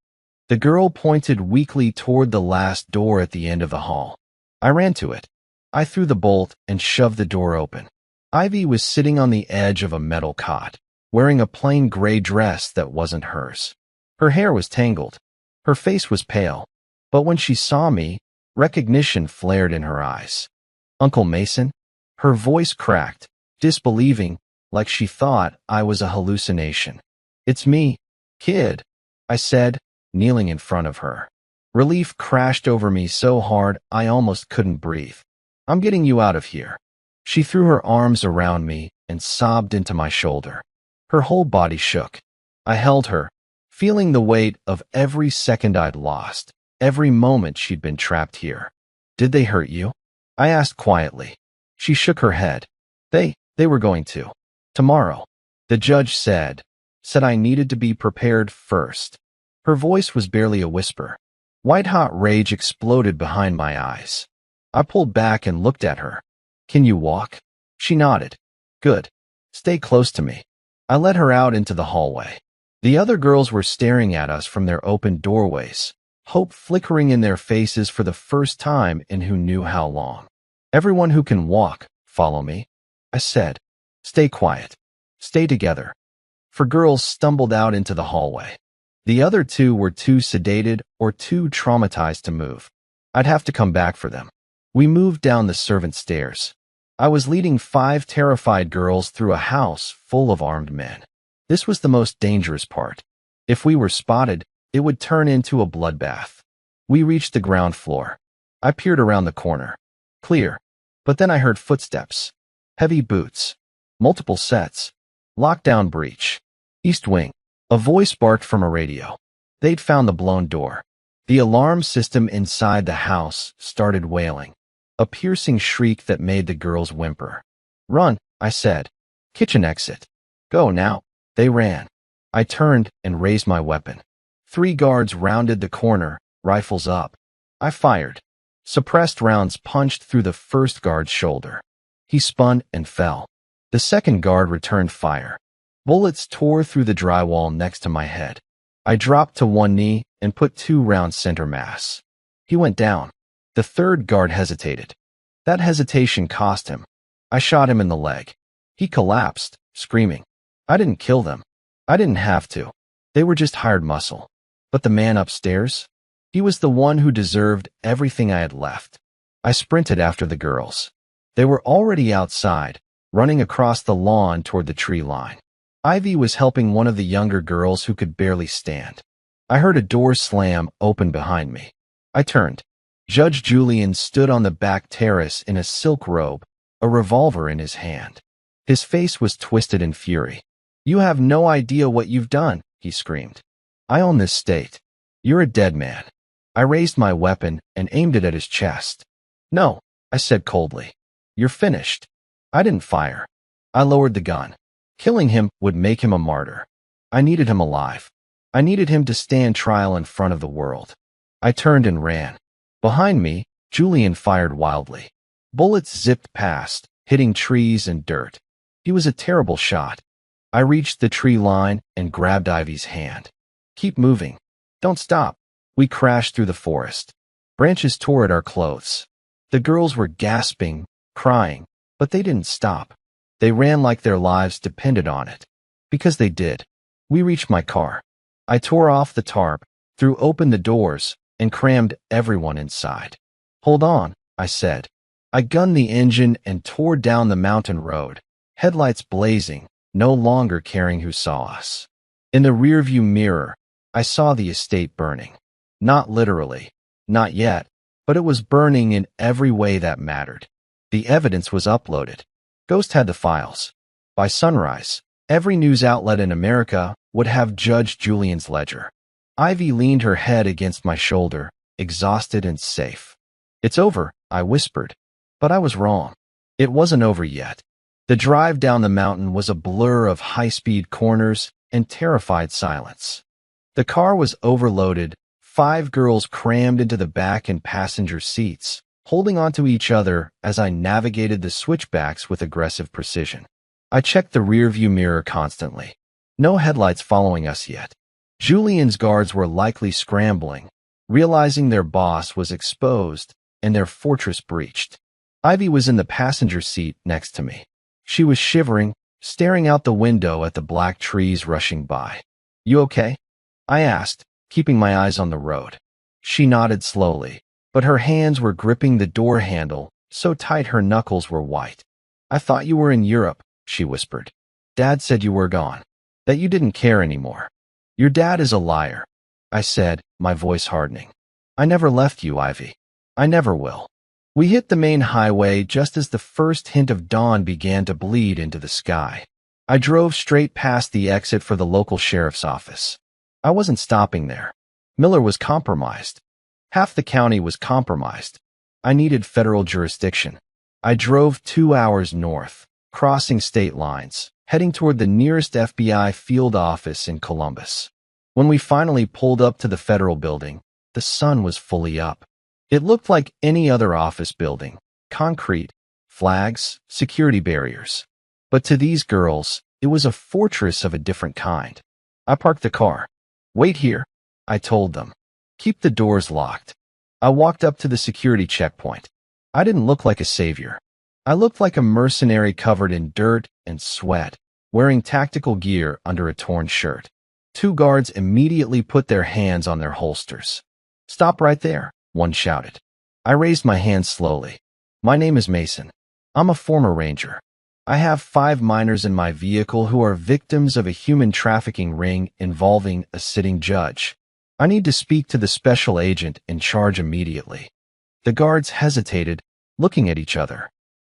The girl pointed weakly toward the last door at the end of the hall. I ran to it. I threw the bolt and shoved the door open. Ivy was sitting on the edge of a metal cot, wearing a plain gray dress that wasn't hers. Her hair was tangled. Her face was pale. But when she saw me, recognition flared in her eyes. Uncle Mason? Her voice cracked, disbelieving, like she thought I was a hallucination. It's me, kid, I said, kneeling in front of her. Relief crashed over me so hard I almost couldn't breathe. I'm getting you out of here. She threw her arms around me and sobbed into my shoulder. Her whole body shook. I held her, feeling the weight of every second I'd lost, every moment she'd been trapped here. Did they hurt you? I asked quietly. She shook her head. They were going to. Tomorrow. The judge said I needed to be prepared first. Her voice was barely a whisper. White-hot rage exploded behind my eyes. I pulled back and looked at her. Can you walk? She nodded. Good. Stay close to me. I led her out into the hallway. The other girls were staring at us from their open doorways, hope flickering in their faces for the first time in who knew how long. Everyone who can walk, follow me, I said. Stay quiet. Stay together. 4 girls stumbled out into the hallway. The other 2 were too sedated or too traumatized to move. I'd have to come back for them. We moved down the servant stairs. I was leading 5 terrified girls through a house full of armed men. This was the most dangerous part. If we were spotted, it would turn into a bloodbath. We reached the ground floor. I peered around the corner. Clear. But then I heard footsteps. Heavy boots. Multiple sets. Lockdown breach. East wing. A voice barked from a radio. They'd found the blown door. The alarm system inside the house started wailing. A piercing shriek that made the girls whimper. Run, I said. Kitchen exit. Go now. They ran. I turned and raised my weapon. 3 guards rounded the corner, rifles up. I fired. Suppressed rounds punched through the first guard's shoulder. He spun and fell. The second guard returned fire. Bullets tore through the drywall next to my head. I dropped to one knee and put 2 rounds center mass. He went down. The third guard hesitated. That hesitation cost him. I shot him in the leg. He collapsed, screaming. I didn't kill them. I didn't have to. They were just hired muscle. But the man upstairs? He was the one who deserved everything I had left. I sprinted after the girls. They were already outside, running across the lawn toward the tree line. Ivy was helping one of the younger girls who could barely stand. I heard a door slam open behind me. I turned. Judge Julian stood on the back terrace in a silk robe, a revolver in his hand. His face was twisted in fury. You have no idea what you've done, he screamed. I own this state. You're a dead man. I raised my weapon and aimed it at his chest. No, I said coldly. You're finished. I didn't fire. I lowered the gun. Killing him would make him a martyr. I needed him alive. I needed him to stand trial in front of the world. I turned and ran. Behind me, Julian fired wildly. Bullets zipped past, hitting trees and dirt. He was a terrible shot. I reached the tree line and grabbed Ivy's hand. Keep moving. Don't stop. We crashed through the forest. Branches tore at our clothes. The girls were gasping, crying, but they didn't stop. They ran like their lives depended on it. Because they did. We reached my car. I tore off the tarp, threw open the doors, and crammed everyone inside. Hold on, I said. I gunned the engine and tore down the mountain road, headlights blazing, no longer caring who saw us. In the rearview mirror, I saw the estate burning. Not literally, not yet, but it was burning in every way that mattered. The evidence was uploaded. Ghost had the files. By sunrise, every news outlet in America would have Judge Julian's ledger. Ivy leaned her head against my shoulder, exhausted and safe. It's over, I whispered. But I was wrong. It wasn't over yet. The drive down the mountain was a blur of high-speed corners and terrified silence. The car was overloaded, 5 girls crammed into the back and passenger seats, holding onto each other as I navigated the switchbacks with aggressive precision. I checked the rearview mirror constantly. No headlights following us yet. Julian's guards were likely scrambling, realizing their boss was exposed and their fortress breached. Ivy was in the passenger seat next to me. She was shivering, staring out the window at the black trees rushing by. "You okay?" I asked, keeping my eyes on the road. She nodded slowly, but her hands were gripping the door handle so tight her knuckles were white. "I thought you were in Europe," she whispered. "Dad said you were gone, that you didn't care anymore." "Your dad is a liar," I said, my voice hardening. "I never left you, Ivy. I never will." We hit the main highway just as the first hint of dawn began to bleed into the sky. I drove straight past the exit for the local sheriff's office. I wasn't stopping there. Miller was compromised. Half the county was compromised. I needed federal jurisdiction. I drove 2 hours north, crossing state lines, heading toward the nearest FBI field office in Columbus. When we finally pulled up to the federal building, the sun was fully up. It looked like any other office building: concrete, flags, security barriers. But to these girls, it was a fortress of a different kind. I parked the car. "Wait here," I told them. "Keep the doors locked." I walked up to the security checkpoint. I didn't look like a savior. I looked like a mercenary covered in dirt and sweat, wearing tactical gear under a torn shirt. 2 guards immediately put their hands on their holsters. "Stop right there," one shouted. I raised my hand slowly. "My name is Mason. I'm a former ranger. I have 5 minors in my vehicle who are victims of a human trafficking ring involving a sitting judge. I need to speak to the special agent in charge immediately." The guards hesitated, looking at each other.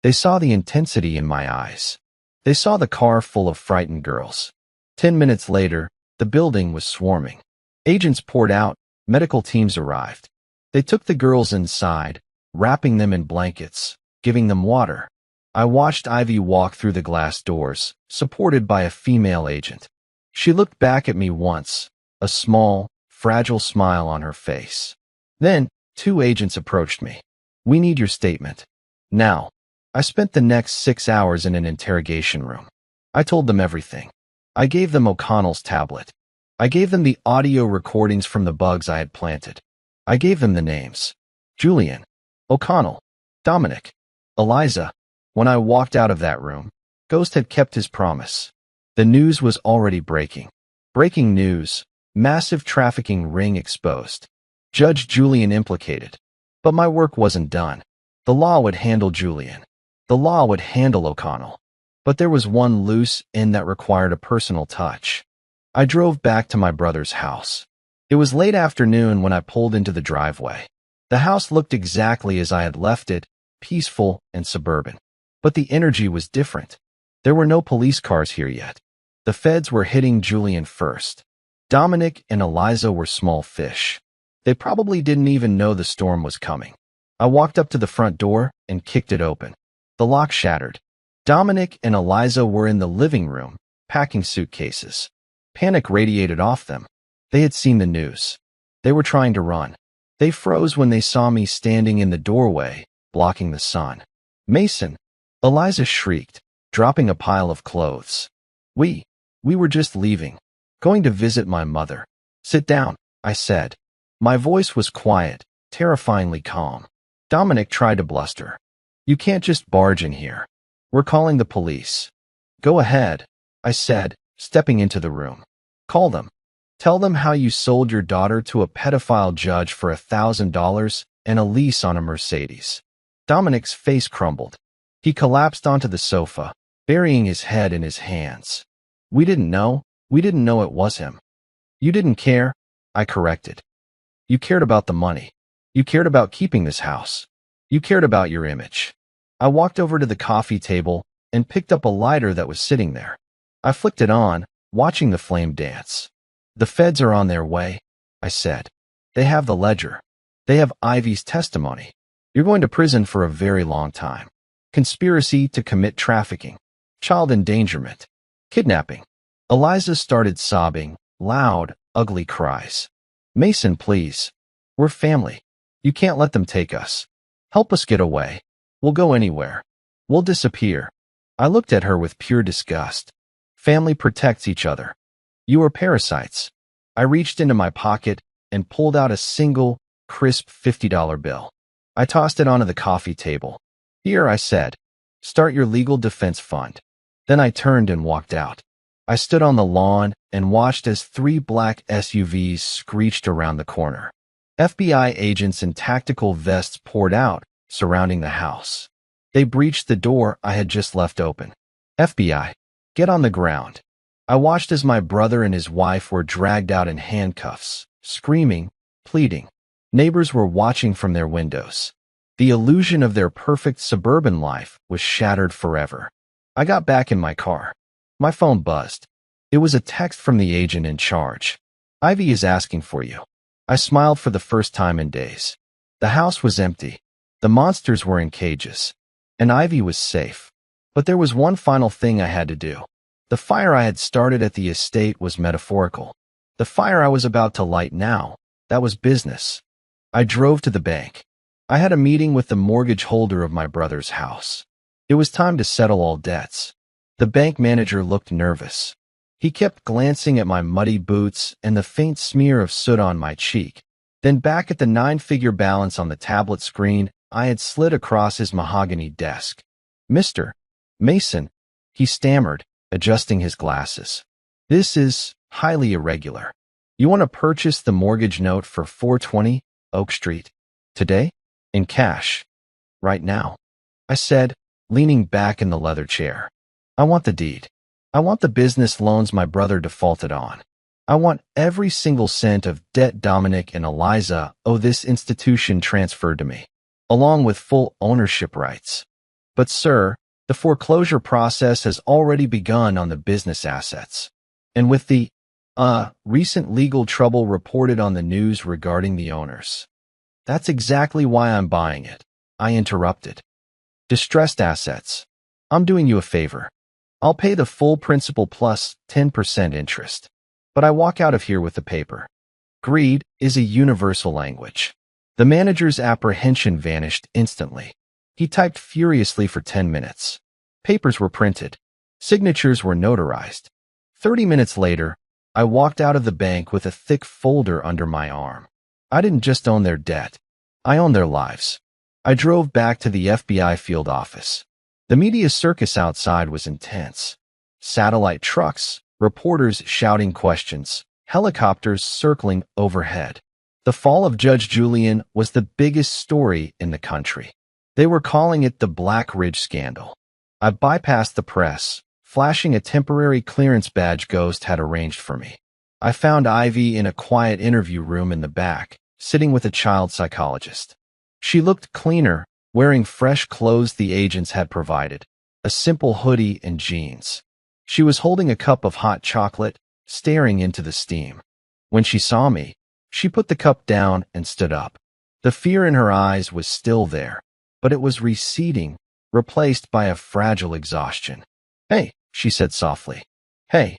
They saw the intensity in my eyes. They saw the car full of frightened girls. 10 minutes later, the building was swarming. Agents poured out, medical teams arrived. They took the girls inside, wrapping them in blankets, giving them water. I watched Ivy walk through the glass doors, supported by a female agent. She looked back at me once, a small, fragile smile on her face. Then, 2 agents approached me. "We need your statement. Now." I spent the next 6 hours in an interrogation room. I told them everything. I gave them O'Connell's tablet. I gave them the audio recordings from the bugs I had planted. I gave them the names: Julian, O'Connell, Dominic, Eliza. When I walked out of that room, Ghost had kept his promise. The news was already breaking. Breaking news: massive trafficking ring exposed. Judge Julian implicated. But my work wasn't done. The law would handle Julian. The law would handle O'Connell. But there was one loose end that required a personal touch. I drove back to my brother's house. It was late afternoon when I pulled into the driveway. The house looked exactly as I had left it, peaceful and suburban. But the energy was different. There were no police cars here yet. The feds were hitting Julian first. Dominic and Eliza were small fish. They probably didn't even know the storm was coming. I walked up to the front door and kicked it open. The lock shattered. Dominic and Eliza were in the living room, packing suitcases. Panic radiated off them. They had seen the news. They were trying to run. They froze when they saw me standing in the doorway, blocking the sun. "Mason!" Eliza shrieked, dropping a pile of clothes. We were just leaving, going to visit my mother." "Sit down," I said. My voice was quiet, terrifyingly calm. Dominic tried to bluster. "You can't just barge in here. We're calling the police." "Go ahead," I said, stepping into the room. "Call them. Tell them how you sold your daughter to a pedophile judge for $1,000 and a lease on a Mercedes." Dominic's face crumbled. He collapsed onto the sofa, burying his head in his hands. We didn't know it was him." "You didn't care," I corrected. "You cared about the money. You cared about keeping this house. You cared about your image." I walked over to the coffee table and picked up a lighter that was sitting there. I flicked it on, watching the flame dance. "The feds are on their way," I said. "They have the ledger. They have Ivy's testimony. You're going to prison for a very long time. Conspiracy to commit trafficking, child endangerment, kidnapping." Eliza started sobbing, loud, ugly cries. Mason, please. We're family. You can't let them take us. Help us get away. We'll go anywhere. We'll disappear. I looked at her with pure disgust. Family protects each other. You are parasites. I reached into my pocket and pulled out a single, crisp $50 bill. I tossed it onto the coffee table. Here, I said. Start your legal defense fund. Then I turned and walked out. I stood on the lawn and watched as 3 black SUVs screeched around the corner. FBI agents in tactical vests poured out, surrounding the house. They breached the door I had just left open. FBI, get on the ground. I watched as my brother and his wife were dragged out in handcuffs, screaming, pleading. Neighbors were watching from their windows. The illusion of their perfect suburban life was shattered forever. I got back in my car. My phone buzzed. It was a text from the agent in charge. Ivy is asking for you. I smiled for the first time in days. The house was empty. The monsters were in cages. And Ivy was safe. But there was one final thing I had to do. The fire I had started at the estate was metaphorical. The fire I was about to light now, that was business. I drove to the bank. I had a meeting with the mortgage holder of my brother's house. It was time to settle all debts. The bank manager looked nervous. He kept glancing at my muddy boots and the faint smear of soot on my cheek. Then back at the 9-figure balance on the tablet screen I had slid across his mahogany desk. Mr. Mason, he stammered, adjusting his glasses. This is highly irregular. You want to purchase the mortgage note for 420 Oak Street? Today? In cash. Right now. I said, leaning back in the leather chair. I want the deed. I want the business loans my brother defaulted on. I want every single cent of debt Dominic and Eliza owe this institution transferred to me, along with full ownership rights. But sir, the foreclosure process has already begun on the business assets. And with the, recent legal trouble reported on the news regarding the owners. That's exactly why I'm buying it. I interrupted. Distressed assets. I'm doing you a favor. I'll pay the full principal plus 10% interest. But I walk out of here with the paper. Greed is a universal language. The manager's apprehension vanished instantly. He typed furiously for 10 minutes. Papers were printed. Signatures were notarized. 30 minutes later, I walked out of the bank with a thick folder under my arm. I didn't just own their debt. I owned their lives. I drove back to the FBI field office. The media circus outside was intense. Satellite trucks, reporters shouting questions, helicopters circling overhead. The fall of Judge Julian was the biggest story in the country. They were calling it the Black Ridge Scandal. I bypassed the press, flashing a temporary clearance badge Ghost had arranged for me. I found Ivy in a quiet interview room in the back, sitting with a child psychologist. She looked cleaner, wearing fresh clothes the agents had provided, a simple hoodie and jeans. She was holding a cup of hot chocolate, staring into the steam. When she saw me, she put the cup down and stood up. The fear in her eyes was still there, but it was receding, replaced by a fragile exhaustion. Hey, she said softly. Hey.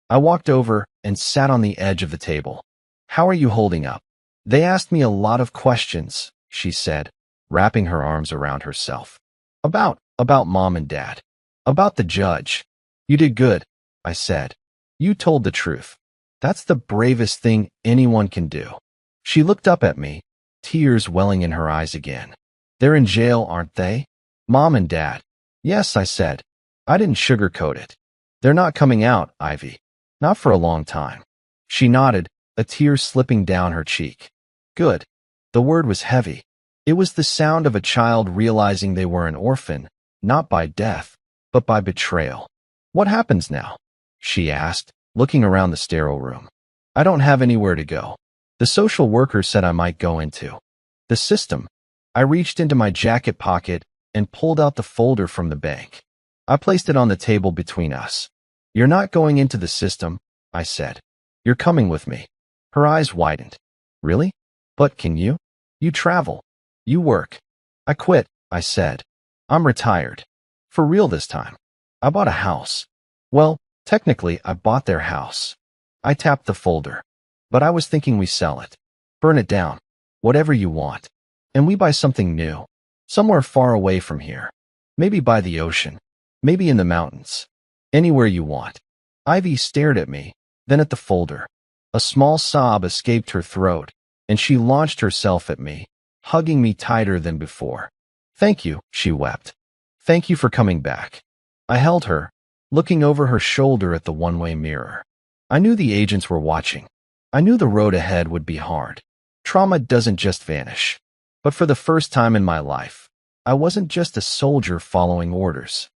I walked over and sat on the edge of the table. How are you holding up? They asked me a lot of questions, she said, wrapping her arms around herself. About mom and dad. About the judge. You did good, I said. You told the truth. That's the bravest thing anyone can do. She looked up at me, tears welling in her eyes again. They're in jail, aren't they? Mom and dad. Yes, I said. I didn't sugarcoat it. They're not coming out, Ivy. Not for a long time. She nodded, a tear slipping down her cheek. Good. The word was heavy. It was the sound of a child realizing they were an orphan, not by death, but by betrayal. What happens now? She asked, looking around the sterile room. I don't have anywhere to go. The social worker said I might go into the system. I reached into my jacket pocket and pulled out the folder from the bank. I placed it on the table between us. You're not going into the system, I said. You're coming with me. Her eyes widened. Really? But can you? You travel. You work. I quit, I said. I'm retired. For real this time. I bought a house. Well, technically, I bought their house. I tapped the folder. But I was thinking we sell it. Burn it down. Whatever you want. And we buy something new. Somewhere far away from here. Maybe by the ocean. Maybe in the mountains. Anywhere you want. Ivy stared at me, then at the folder. A small sob escaped her throat, and she launched herself at me, hugging me tighter than before. Thank you, she wept. Thank you for coming back. I held her, looking over her shoulder at the one-way mirror. I knew the agents were watching. I knew the road ahead would be hard. Trauma doesn't just vanish. But for the first time in my life, I wasn't just a soldier following orders.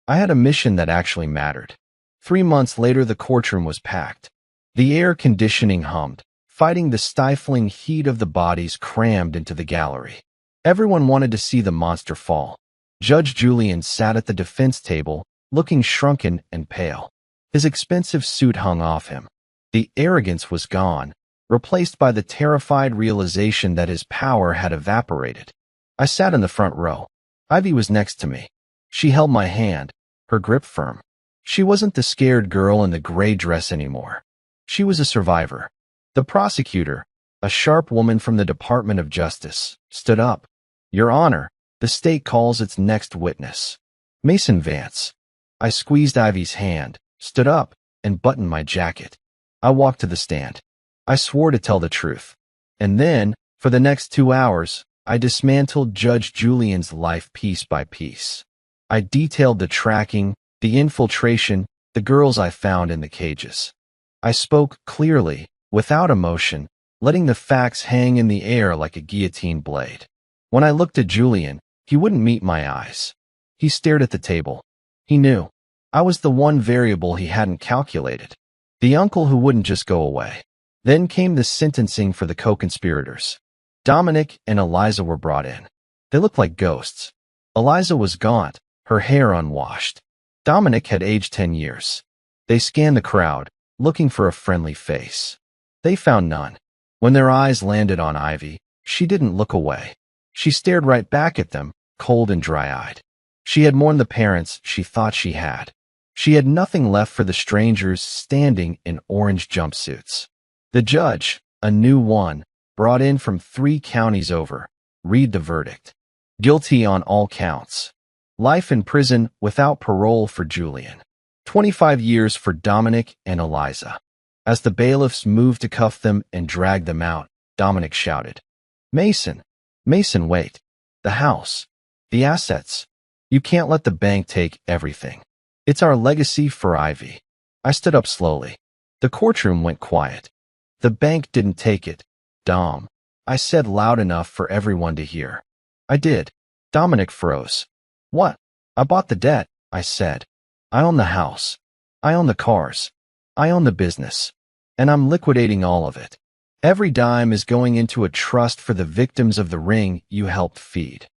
I had a mission that actually mattered. 3 months later, the courtroom was packed. The air conditioning hummed, fighting the stifling heat of the bodies crammed into the gallery. Everyone wanted to see the monster fall. Judge Julian sat at the defense table, looking shrunken and pale. His expensive suit hung off him. The arrogance was gone, replaced by the terrified realization that his power had evaporated. I sat in the front row. Ivy was next to me. She held my hand, her grip firm. She wasn't the scared girl in the gray dress anymore. She was a survivor. The prosecutor, a sharp woman from the Department of Justice, stood up. Your Honor, the state calls its next witness. Mason Vance. I squeezed Ivy's hand, stood up, and buttoned my jacket. I walked to the stand. I swore to tell the truth. And then, for the next 2 hours, I dismantled Judge Julian's life piece by piece. I detailed the tracking, the infiltration, the girls I found in the cages. I spoke clearly, without emotion, letting the facts hang in the air like a guillotine blade. When I looked at Julian, he wouldn't meet my eyes. He stared at the table. He knew. I was the one variable he hadn't calculated. The uncle who wouldn't just go away. Then came the sentencing for the co-conspirators. Dominic and Eliza were brought in. They looked like ghosts. Eliza was gaunt, her hair unwashed. Dominic had aged 10 years. They scanned the crowd, looking for a friendly face. They found none. When their eyes landed on Ivy, she didn't look away. She stared right back at them, cold and dry-eyed. She had mourned the parents she thought she had. She had nothing left for the strangers standing in orange jumpsuits. The judge, a new one, brought in from 3 counties over, read the verdict. Guilty on all counts. Life in prison without parole for Julian. 25 years for Dominic and Eliza. As the bailiffs moved to cuff them and drag them out, Dominic shouted, Mason, Mason, wait. The house. The assets. You can't let the bank take everything. It's our legacy for Ivy. I stood up slowly. The courtroom went quiet. The bank didn't take it, Dom. I said loud enough for everyone to hear. I did. Dominic froze. What? I bought the debt, I said. I own the house. I own the cars. I own the business. And I'm liquidating all of it. Every dime is going into a trust for the victims of the ring you helped feed.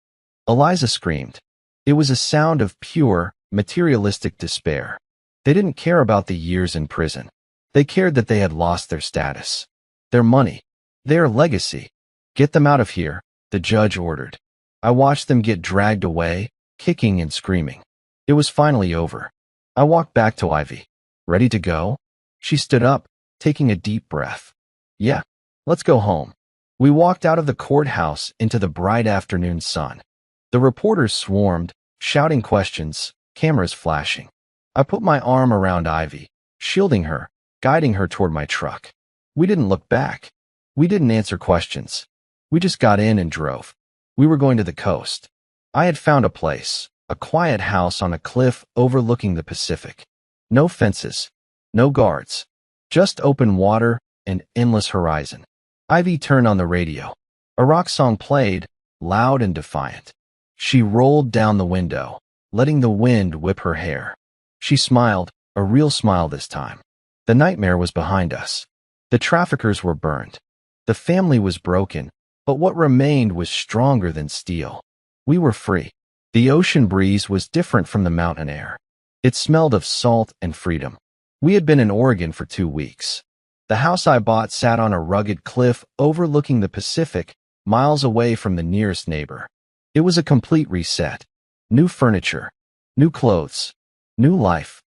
Eliza screamed. It was a sound of pure, materialistic despair. They didn't care about the years in prison. They cared that they had lost their status, their money, their legacy. Get them out of here, the judge ordered. I watched them get dragged away, kicking and screaming. It was finally over. I walked back to Ivy. Ready to go? She stood up, taking a deep breath. Yeah, let's go home. We walked out of the courthouse into the bright afternoon sun. The reporters swarmed, shouting questions, cameras flashing. I put my arm around Ivy, shielding her, guiding her toward my truck. We didn't look back. We didn't answer questions. We just got in and drove. We were going to the coast. I had found a place, a quiet house on a cliff overlooking the Pacific. No fences, no guards, just open water and endless horizon. Ivy turned on the radio. A rock song played, loud and defiant. She rolled down the window, letting the wind whip her hair. She smiled, a real smile this time. The nightmare was behind us. The traffickers were burned. The family was broken, but what remained was stronger than steel. We were free. The ocean breeze was different from the mountain air. It smelled of salt and freedom. We had been in Oregon for 2 weeks. The house I bought sat on a rugged cliff overlooking the Pacific, miles away from the nearest neighbor. It was a complete reset. New furniture, new clothes, new life.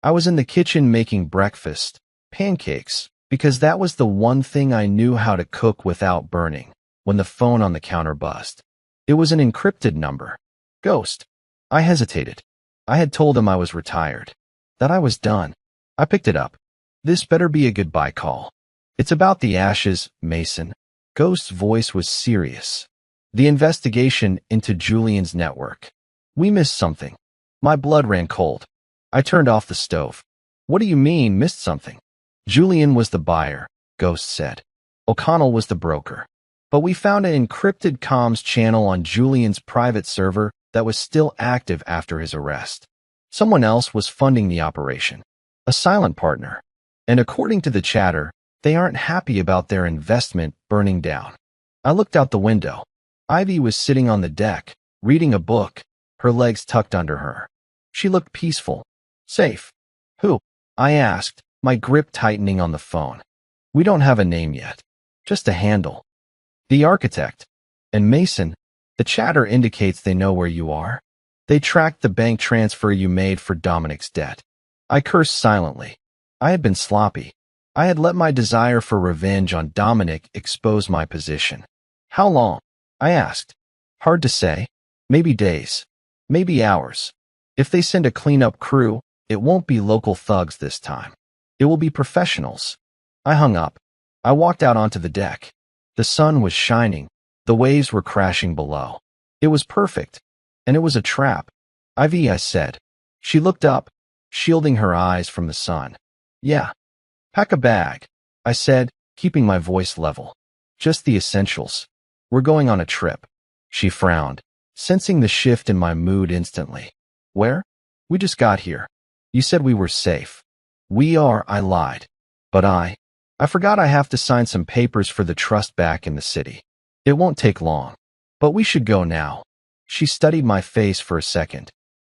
I was in the kitchen making breakfast, pancakes, because that was the one thing I knew how to cook without burning when the phone on the counter buzzed. It was an encrypted number. Ghost. I hesitated. I had told him I was retired, that I was done. I picked it up. This better be a goodbye call. It's about the ashes, Mason. Ghost's voice was serious. The investigation into Julian's network. We missed something. My blood ran cold. I turned off the stove. What do you mean, missed something? Julian was the buyer, Ghost said. O'Connell was the broker. But we found an encrypted comms channel on Julian's private server that was still active after his arrest. Someone else was funding the operation. A silent partner. And according to the chatter, they aren't happy about their investment burning down. I looked out the window. Ivy was sitting on the deck, reading a book, her legs tucked under her. She looked peaceful. Safe. Who? I asked, my grip tightening on the phone. We don't have a name yet. Just a handle. The architect. And Mason, the chatter indicates they know where you are. They tracked the bank transfer you made for Dominic's debt. I cursed silently. I had been sloppy. I had let my desire for revenge on Dominic expose my position. How long? I asked. Hard to say. Maybe days. Maybe hours. If they send a cleanup crew, it won't be local thugs this time. It will be professionals. I hung up. I walked out onto the deck. The sun was shining. The waves were crashing below. It was perfect. And it was a trap. Ivy, I said. She looked up, shielding her eyes from the sun. Yeah. Pack a bag, I said, keeping my voice level. Just the essentials. We're going on a trip. She frowned, sensing the shift in my mood instantly. Where? We just got here. You said we were safe. We are, I lied. But I forgot I have to sign some papers for the trust back in the city. It won't take long. But we should go now. She studied my face for a second.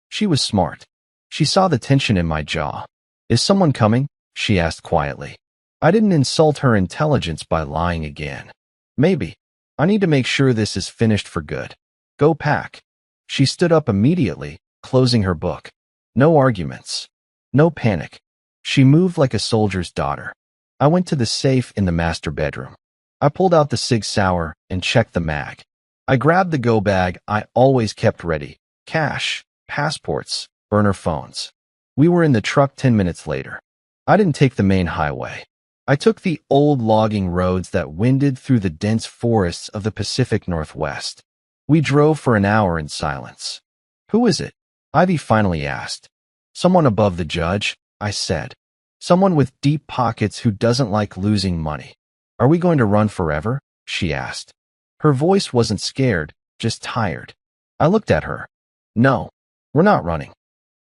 She was smart. She saw the tension in my jaw. Is someone coming? She asked quietly. I didn't insult her intelligence by lying again. Maybe. I need to make sure this is finished for good. Go pack. She stood up immediately, closing her book. No arguments. No panic. She moved like a soldier's daughter. I went to the safe in the master bedroom. I pulled out the Sig Sauer and checked the mag. I grabbed the go bag I always kept ready. Cash, passports, burner phones. We were in the truck 10 minutes later. I didn't take the main highway. I took the old logging roads that winded through the dense forests of the Pacific Northwest. We drove for an hour in silence. Who is it? Ivy finally asked. Someone above the judge, I said. Someone with deep pockets who doesn't like losing money. Are we going to run forever? She asked. Her voice wasn't scared, just tired. I looked at her. No, we're not running.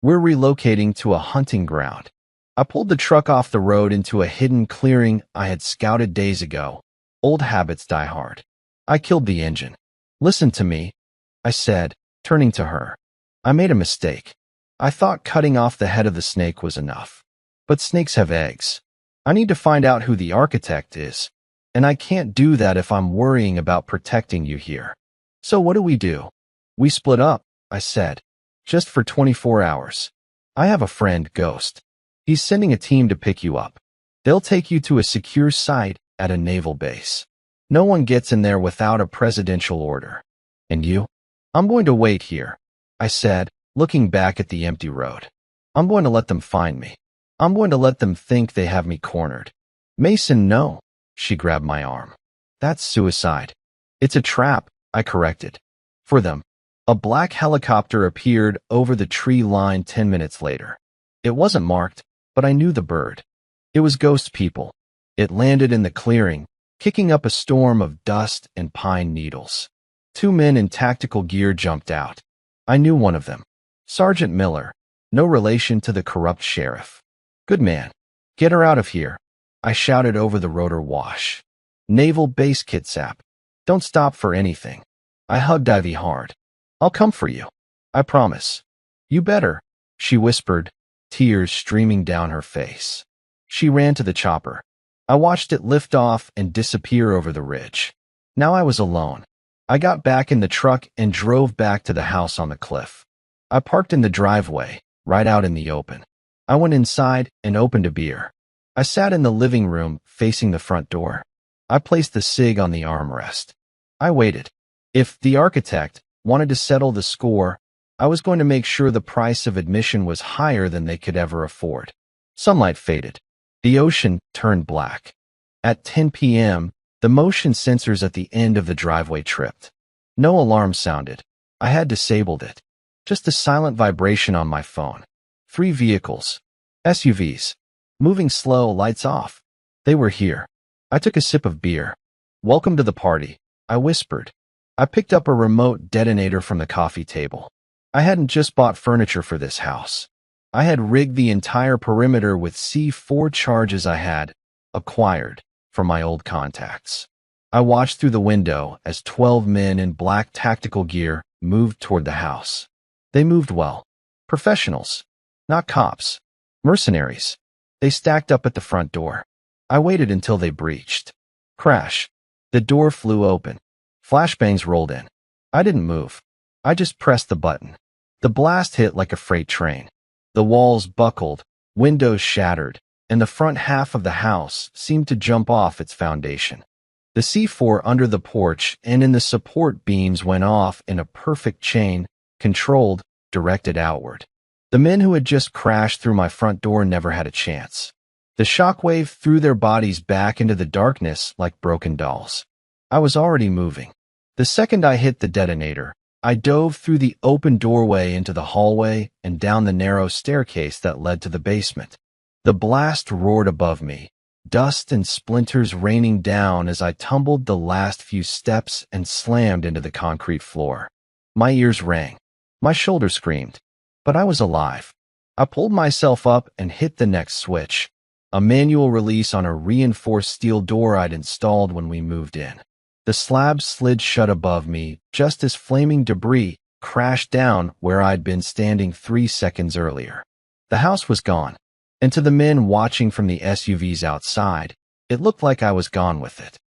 We're relocating to a hunting ground. I pulled the truck off the road into a hidden clearing I had scouted days ago. Old habits die hard. I killed the engine. Listen to me, I said, turning to her. I made a mistake. I thought cutting off the head of the snake was enough. But snakes have eggs. I need to find out who the architect is. And I can't do that if I'm worrying about protecting you here. So what do? We split up, I said. Just for 24 hours. I have a friend, Ghost. He's sending a team to pick you up. They'll take you to a secure site at a naval base. No one gets in there without a presidential order. And you? I'm going to wait here, I said, looking back at the empty road. I'm going to let them find me. I'm going to let them think they have me cornered. Mason, no. She grabbed my arm. That's suicide. It's a trap, I corrected. For them. A black helicopter appeared over the tree line 10 minutes later. It wasn't marked, but I knew the bird. It was Ghost People. It landed in the clearing, kicking up a storm of dust and pine needles. 2 men in tactical gear jumped out. I knew one of them. Sergeant Miller, no relation to the corrupt sheriff. Good man. Get her out of here, I shouted over the rotor wash. Naval Base Kitsap. Don't stop for anything. I hugged Ivy hard. I'll come for you. I promise. You better, she whispered, tears streaming down her face. She ran to the chopper. I watched it lift off and disappear over the ridge. Now I was alone. I got back in the truck and drove back to the house on the cliff. I parked in the driveway, right out in the open. I went inside and opened a beer. I sat in the living room, facing the front door. I placed the cig on the armrest. I waited. If the architect wanted to settle the score, I was going to make sure the price of admission was higher than they could ever afford. Sunlight faded. The ocean turned black. At 10 p.m., the motion sensors at the end of the driveway tripped. No alarm sounded. I had disabled it. Just a silent vibration on my phone. 3 vehicles. SUVs. Moving slow, lights off. They were here. I took a sip of beer. "Welcome to the party," I whispered. I picked up a remote detonator from the coffee table. I hadn't just bought furniture for this house. I had rigged the entire perimeter with C4 charges I had acquired from my old contacts. I watched through the window as 12 men in black tactical gear moved toward the house. They moved well. Professionals. Not cops. Mercenaries. They stacked up at the front door. I waited until they breached. Crash. The door flew open. Flashbangs rolled in. I didn't move. I just pressed the button. The blast hit like a freight train. The walls buckled, windows shattered, and the front half of the house seemed to jump off its foundation. The C4 under the porch and in the support beams went off in a perfect chain, controlled, directed outward. The men who had just crashed through my front door never had a chance. The shockwave threw their bodies back into the darkness like broken dolls. I was already moving. The second I hit the detonator, I dove through the open doorway into the hallway and down the narrow staircase that led to the basement. The blast roared above me, dust and splinters raining down as I tumbled the last few steps and slammed into the concrete floor. My ears rang. My shoulder screamed. But I was alive. I pulled myself up and hit the next switch, a manual release on a reinforced steel door I'd installed when we moved in. The slab slid shut above me just as flaming debris crashed down where I'd been standing 3 seconds earlier. The house was gone, and to the men watching from the SUVs outside, it looked like I was gone with it.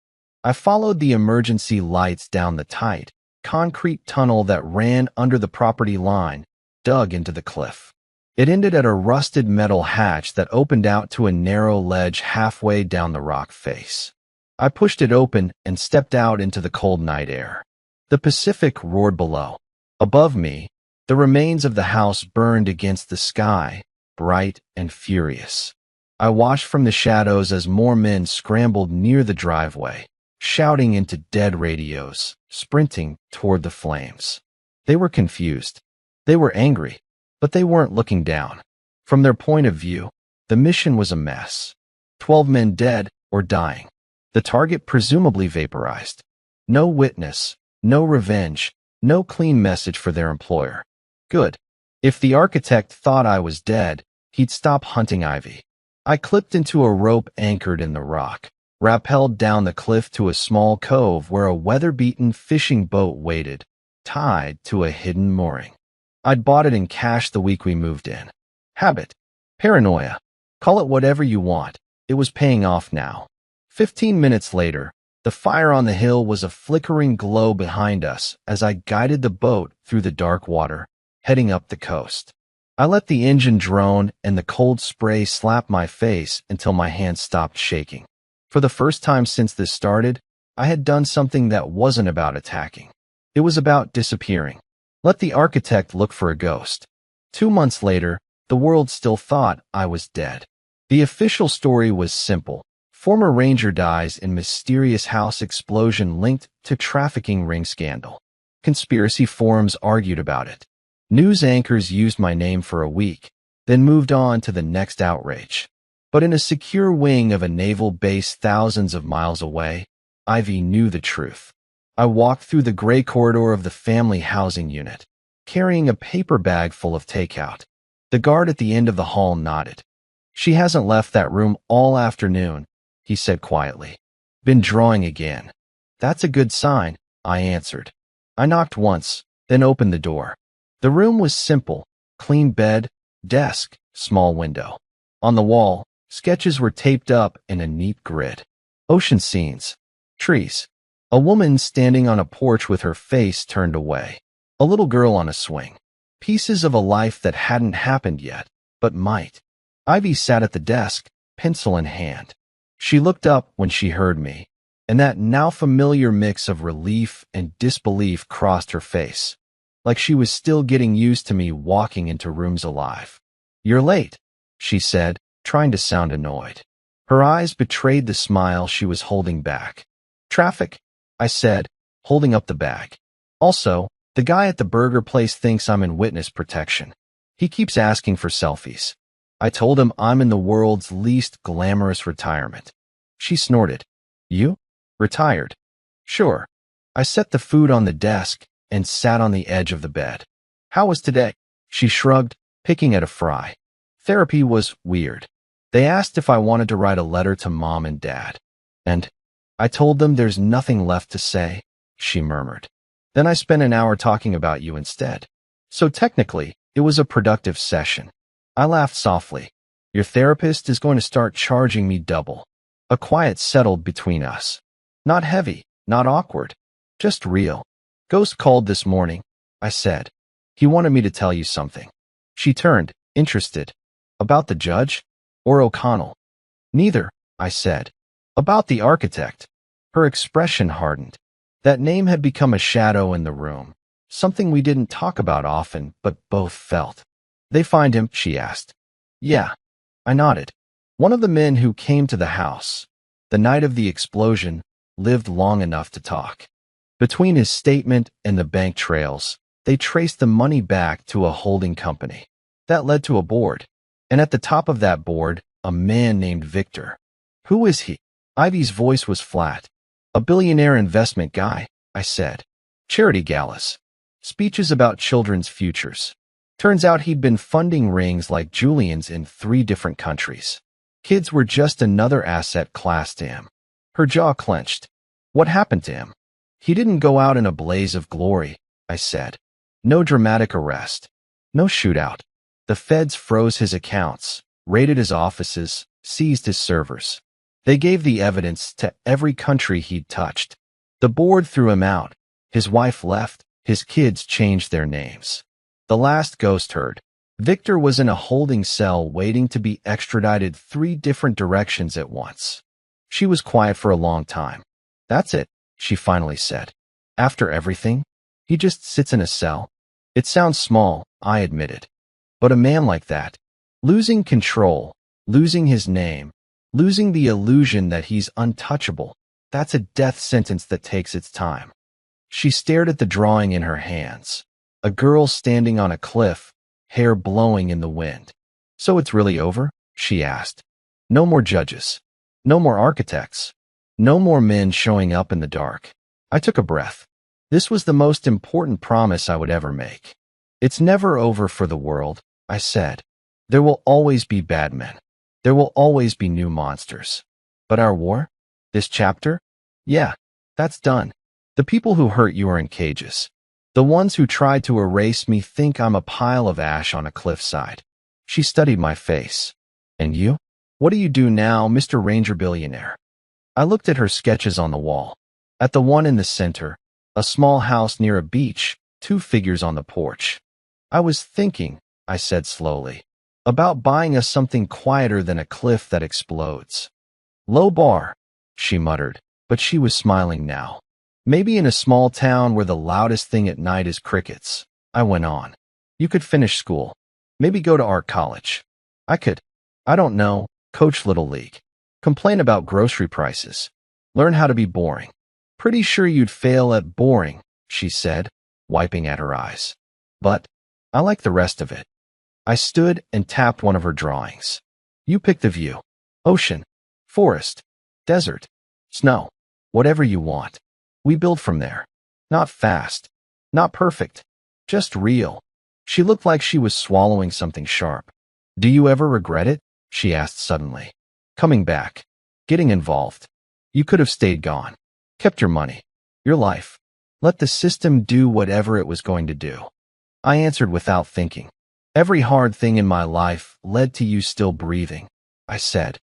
I followed the emergency lights down the tight, concrete tunnel that ran under the property line, dug into the cliff. It ended at a rusted metal hatch that opened out to a narrow ledge halfway down the rock face. I pushed it open and stepped out into the cold night air. The Pacific roared below. Above me, the remains of the house burned against the sky, bright and furious. I watched from the shadows as more men scrambled near the driveway, shouting into dead radios, sprinting toward the flames. They were confused. They were angry, but they weren't looking down. From their point of view, the mission was a mess. 12 men dead or dying. The target presumably vaporized. No witness, no revenge, no clean message for their employer. Good. If the architect thought I was dead, he'd stop hunting Ivy. I clipped into a rope anchored in the rock, rappelled down the cliff to a small cove where a weather-beaten fishing boat waited, tied to a hidden mooring. I'd bought it in cash the week we moved in. Habit. Paranoia. Call it whatever you want. It was paying off now. 15 minutes later, the fire on the hill was a flickering glow behind us as I guided the boat through the dark water, heading up the coast. I let the engine drone and the cold spray slap my face until my hands stopped shaking. For the first time since this started, I had done something that wasn't about attacking. It was about disappearing. Let the architect look for a ghost. 2 months later, the world still thought I was dead. The official story was simple. Former ranger dies in mysterious house explosion linked to trafficking ring scandal. Conspiracy forums argued about it. News anchors used my name for a week, then moved on to the next outrage. But in a secure wing of a naval base thousands of miles away, Ivy knew the truth. I walked through the gray corridor of the family housing unit, carrying a paper bag full of takeout. The guard at the end of the hall nodded. "She hasn't left that room all afternoon," he said quietly. "Been drawing again." "That's a good sign," I answered. I knocked once, then opened the door. The room was simple: clean bed, desk, small window. On the wall, sketches were taped up in a neat grid. Ocean scenes, trees, a woman standing on a porch with her face turned away, a little girl on a swing. Pieces of a life that hadn't happened yet, but might. Ivy sat at the desk, pencil in hand. She looked up when she heard me, and that now familiar mix of relief and disbelief crossed her face, like she was still getting used to me walking into rooms alive. "You're late," she said, trying to sound annoyed. Her eyes betrayed the smile she was holding back. "Traffic," I said, holding up the bag. "Also, the guy at the burger place thinks I'm in witness protection. He keeps asking for selfies." I told him I'm in the world's least glamorous retirement. She snorted. "You? Retired?" "Sure." I set the food on the desk and sat on the edge of the bed. "How was today?" She shrugged, picking at a fry. "Therapy was weird. They asked if I wanted to write a letter to Mom and Dad. And I told them there's nothing left to say," she murmured. "Then I spent an hour talking about you instead. So technically, it was a productive session." I laughed softly. "Your therapist is going to start charging me double." A quiet settled between us. Not heavy, not awkward, just real. "Ghost called this morning," I said. "He wanted me to tell you something." She turned, interested. "About the judge? Or O'Connell?" "Neither," I said. "About the architect." Her expression hardened. That name had become a shadow in the room, something we didn't talk about often, but both felt. "They find him?" she asked. "Yeah." I nodded. "One of the men who came to the house the night of the explosion lived long enough to talk." Between his statement and the bank trails, they traced the money back to a holding company. That led to a board. And at the top of that board, a man named Victor. "Who is he?" Ivy's voice was flat. "A billionaire investment guy," I said. "Charity galas. Speeches about children's futures." Turns out he'd been funding rings like Julian's in 3 different countries. Kids were just another asset class to him. Her jaw clenched. "What happened to him?" "He didn't go out in a blaze of glory," I said. "No dramatic arrest. No shootout. The feds froze his accounts, raided his offices, seized his servers. They gave the evidence to every country he'd touched. The board threw him out. His wife left. His kids changed their names. The last ghost heard. Victor was in a holding cell waiting to be extradited 3 different directions at once." She was quiet for a long time. "That's it," she finally said. "After everything, he just sits in a cell." "It sounds small," I admitted. "But a man like that, losing control, losing his name, losing the illusion that he's untouchable, that's a death sentence that takes its time." She stared at the drawing in her hands. A girl standing on a cliff, hair blowing in the wind. "So it's really over?" she asked. "No more judges. No more architects. No more men showing up in the dark." I took a breath. This was the most important promise I would ever make. "It's never over for the world," I said. "There will always be bad men. There will always be new monsters. But our war? This chapter? Yeah, that's done. The people who hurt you are in cages. The ones who tried to erase me think I'm a pile of ash on a cliffside." She studied my face. "And you? What do you do now, Mr. Ranger Billionaire?" I looked at her sketches on the wall. At the one in the center, a small house near a beach, 2 figures on the porch. "I was thinking," I said slowly, "about buying us something quieter than a cliff that explodes." "Low bar," she muttered, but she was smiling now. "Maybe in a small town where the loudest thing at night is crickets," I went on. "You could finish school. Maybe go to art college. I could, I don't know, coach Little League. Complain about grocery prices. Learn how to be boring." "Pretty sure you'd fail at boring," she said, wiping at her eyes. "But I like the rest of it." I stood and tapped one of her drawings. "You pick the view. Ocean, forest, desert, snow, whatever you want. We build from there. Not fast, not perfect, just real." She looked like she was swallowing something sharp. "Do you ever regret it?" she asked suddenly. "Coming back, getting involved. You could have stayed gone, kept your money, your life, let the system do whatever it was going to do." I answered without thinking. "Every hard thing in my life led to you still breathing," I said.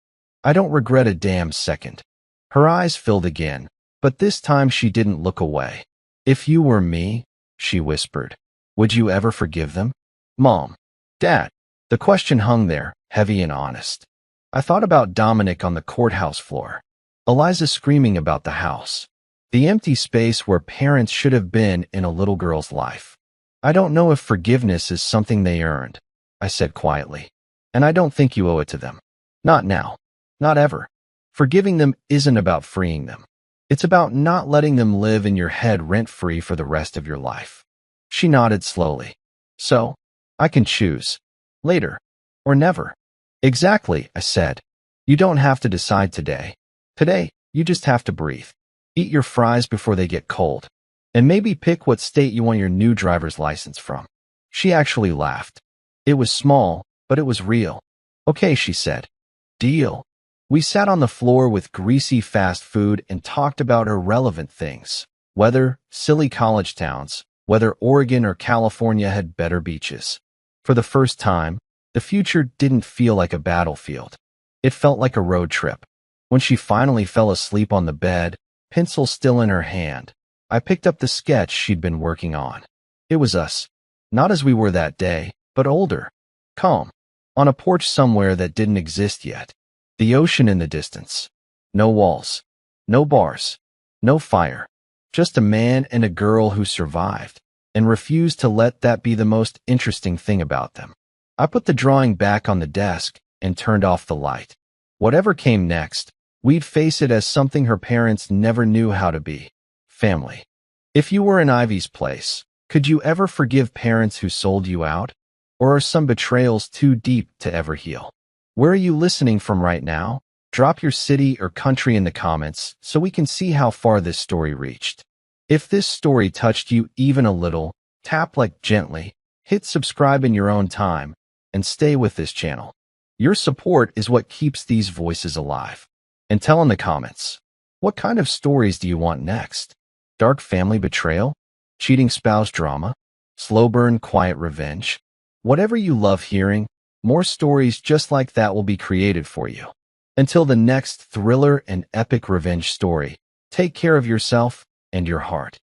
"I don't regret a damn second." Her eyes filled again, but this time she didn't look away. "If you were me," she whispered, "would you ever forgive them? Mom, Dad?" The question hung there, heavy and honest. I thought about Dominic on the courthouse floor, Eliza screaming about the house, the empty space where parents should have been in a little girl's life. I don't know if forgiveness is something they earned, I said quietly, and I don't think you owe it to them. Not now. Not ever. Forgiving them isn't about freeing them. It's about not letting them live in your head rent-free for the rest of your life. She nodded slowly. So, I can choose. Later. Or never. Exactly, I said. You don't have to decide today. Today, you just have to breathe. Eat your fries before they get cold. And maybe pick what state you want your new driver's license from. She actually laughed. It was small, but it was real. Okay, she said. Deal. We sat on the floor with greasy fast food and talked about irrelevant things. Whether silly college towns, whether Oregon or California had better beaches. For the first time, the future didn't feel like a battlefield. It felt like a road trip. When she finally fell asleep on the bed, pencil still in her hand, I picked up the sketch she'd been working on. It was us. Not as we were that day, but older. Calm. On a porch somewhere that didn't exist yet. The ocean in the distance. No walls. No bars. No fire. Just a man and a girl who survived, and refused to let that be the most interesting thing about them. I put the drawing back on the desk and turned off the light. Whatever came next, we'd face it as something her parents never knew how to be. Family. If you were in Ivy's place, could you ever forgive parents who sold you out? Or are some betrayals too deep to ever heal? Where are you listening from right now? Drop your city or country in the comments so we can see how far this story reached. If this story touched you even a little, tap like gently, hit subscribe in your own time, and stay with this channel. Your support is what keeps these voices alive. And tell in the comments, what kind of stories do you want next? Dark family betrayal? Cheating spouse drama? Slow burn quiet revenge? Whatever you love hearing, more stories just like that will be created for you. Until the next thriller and epic revenge story, take care of yourself and your heart.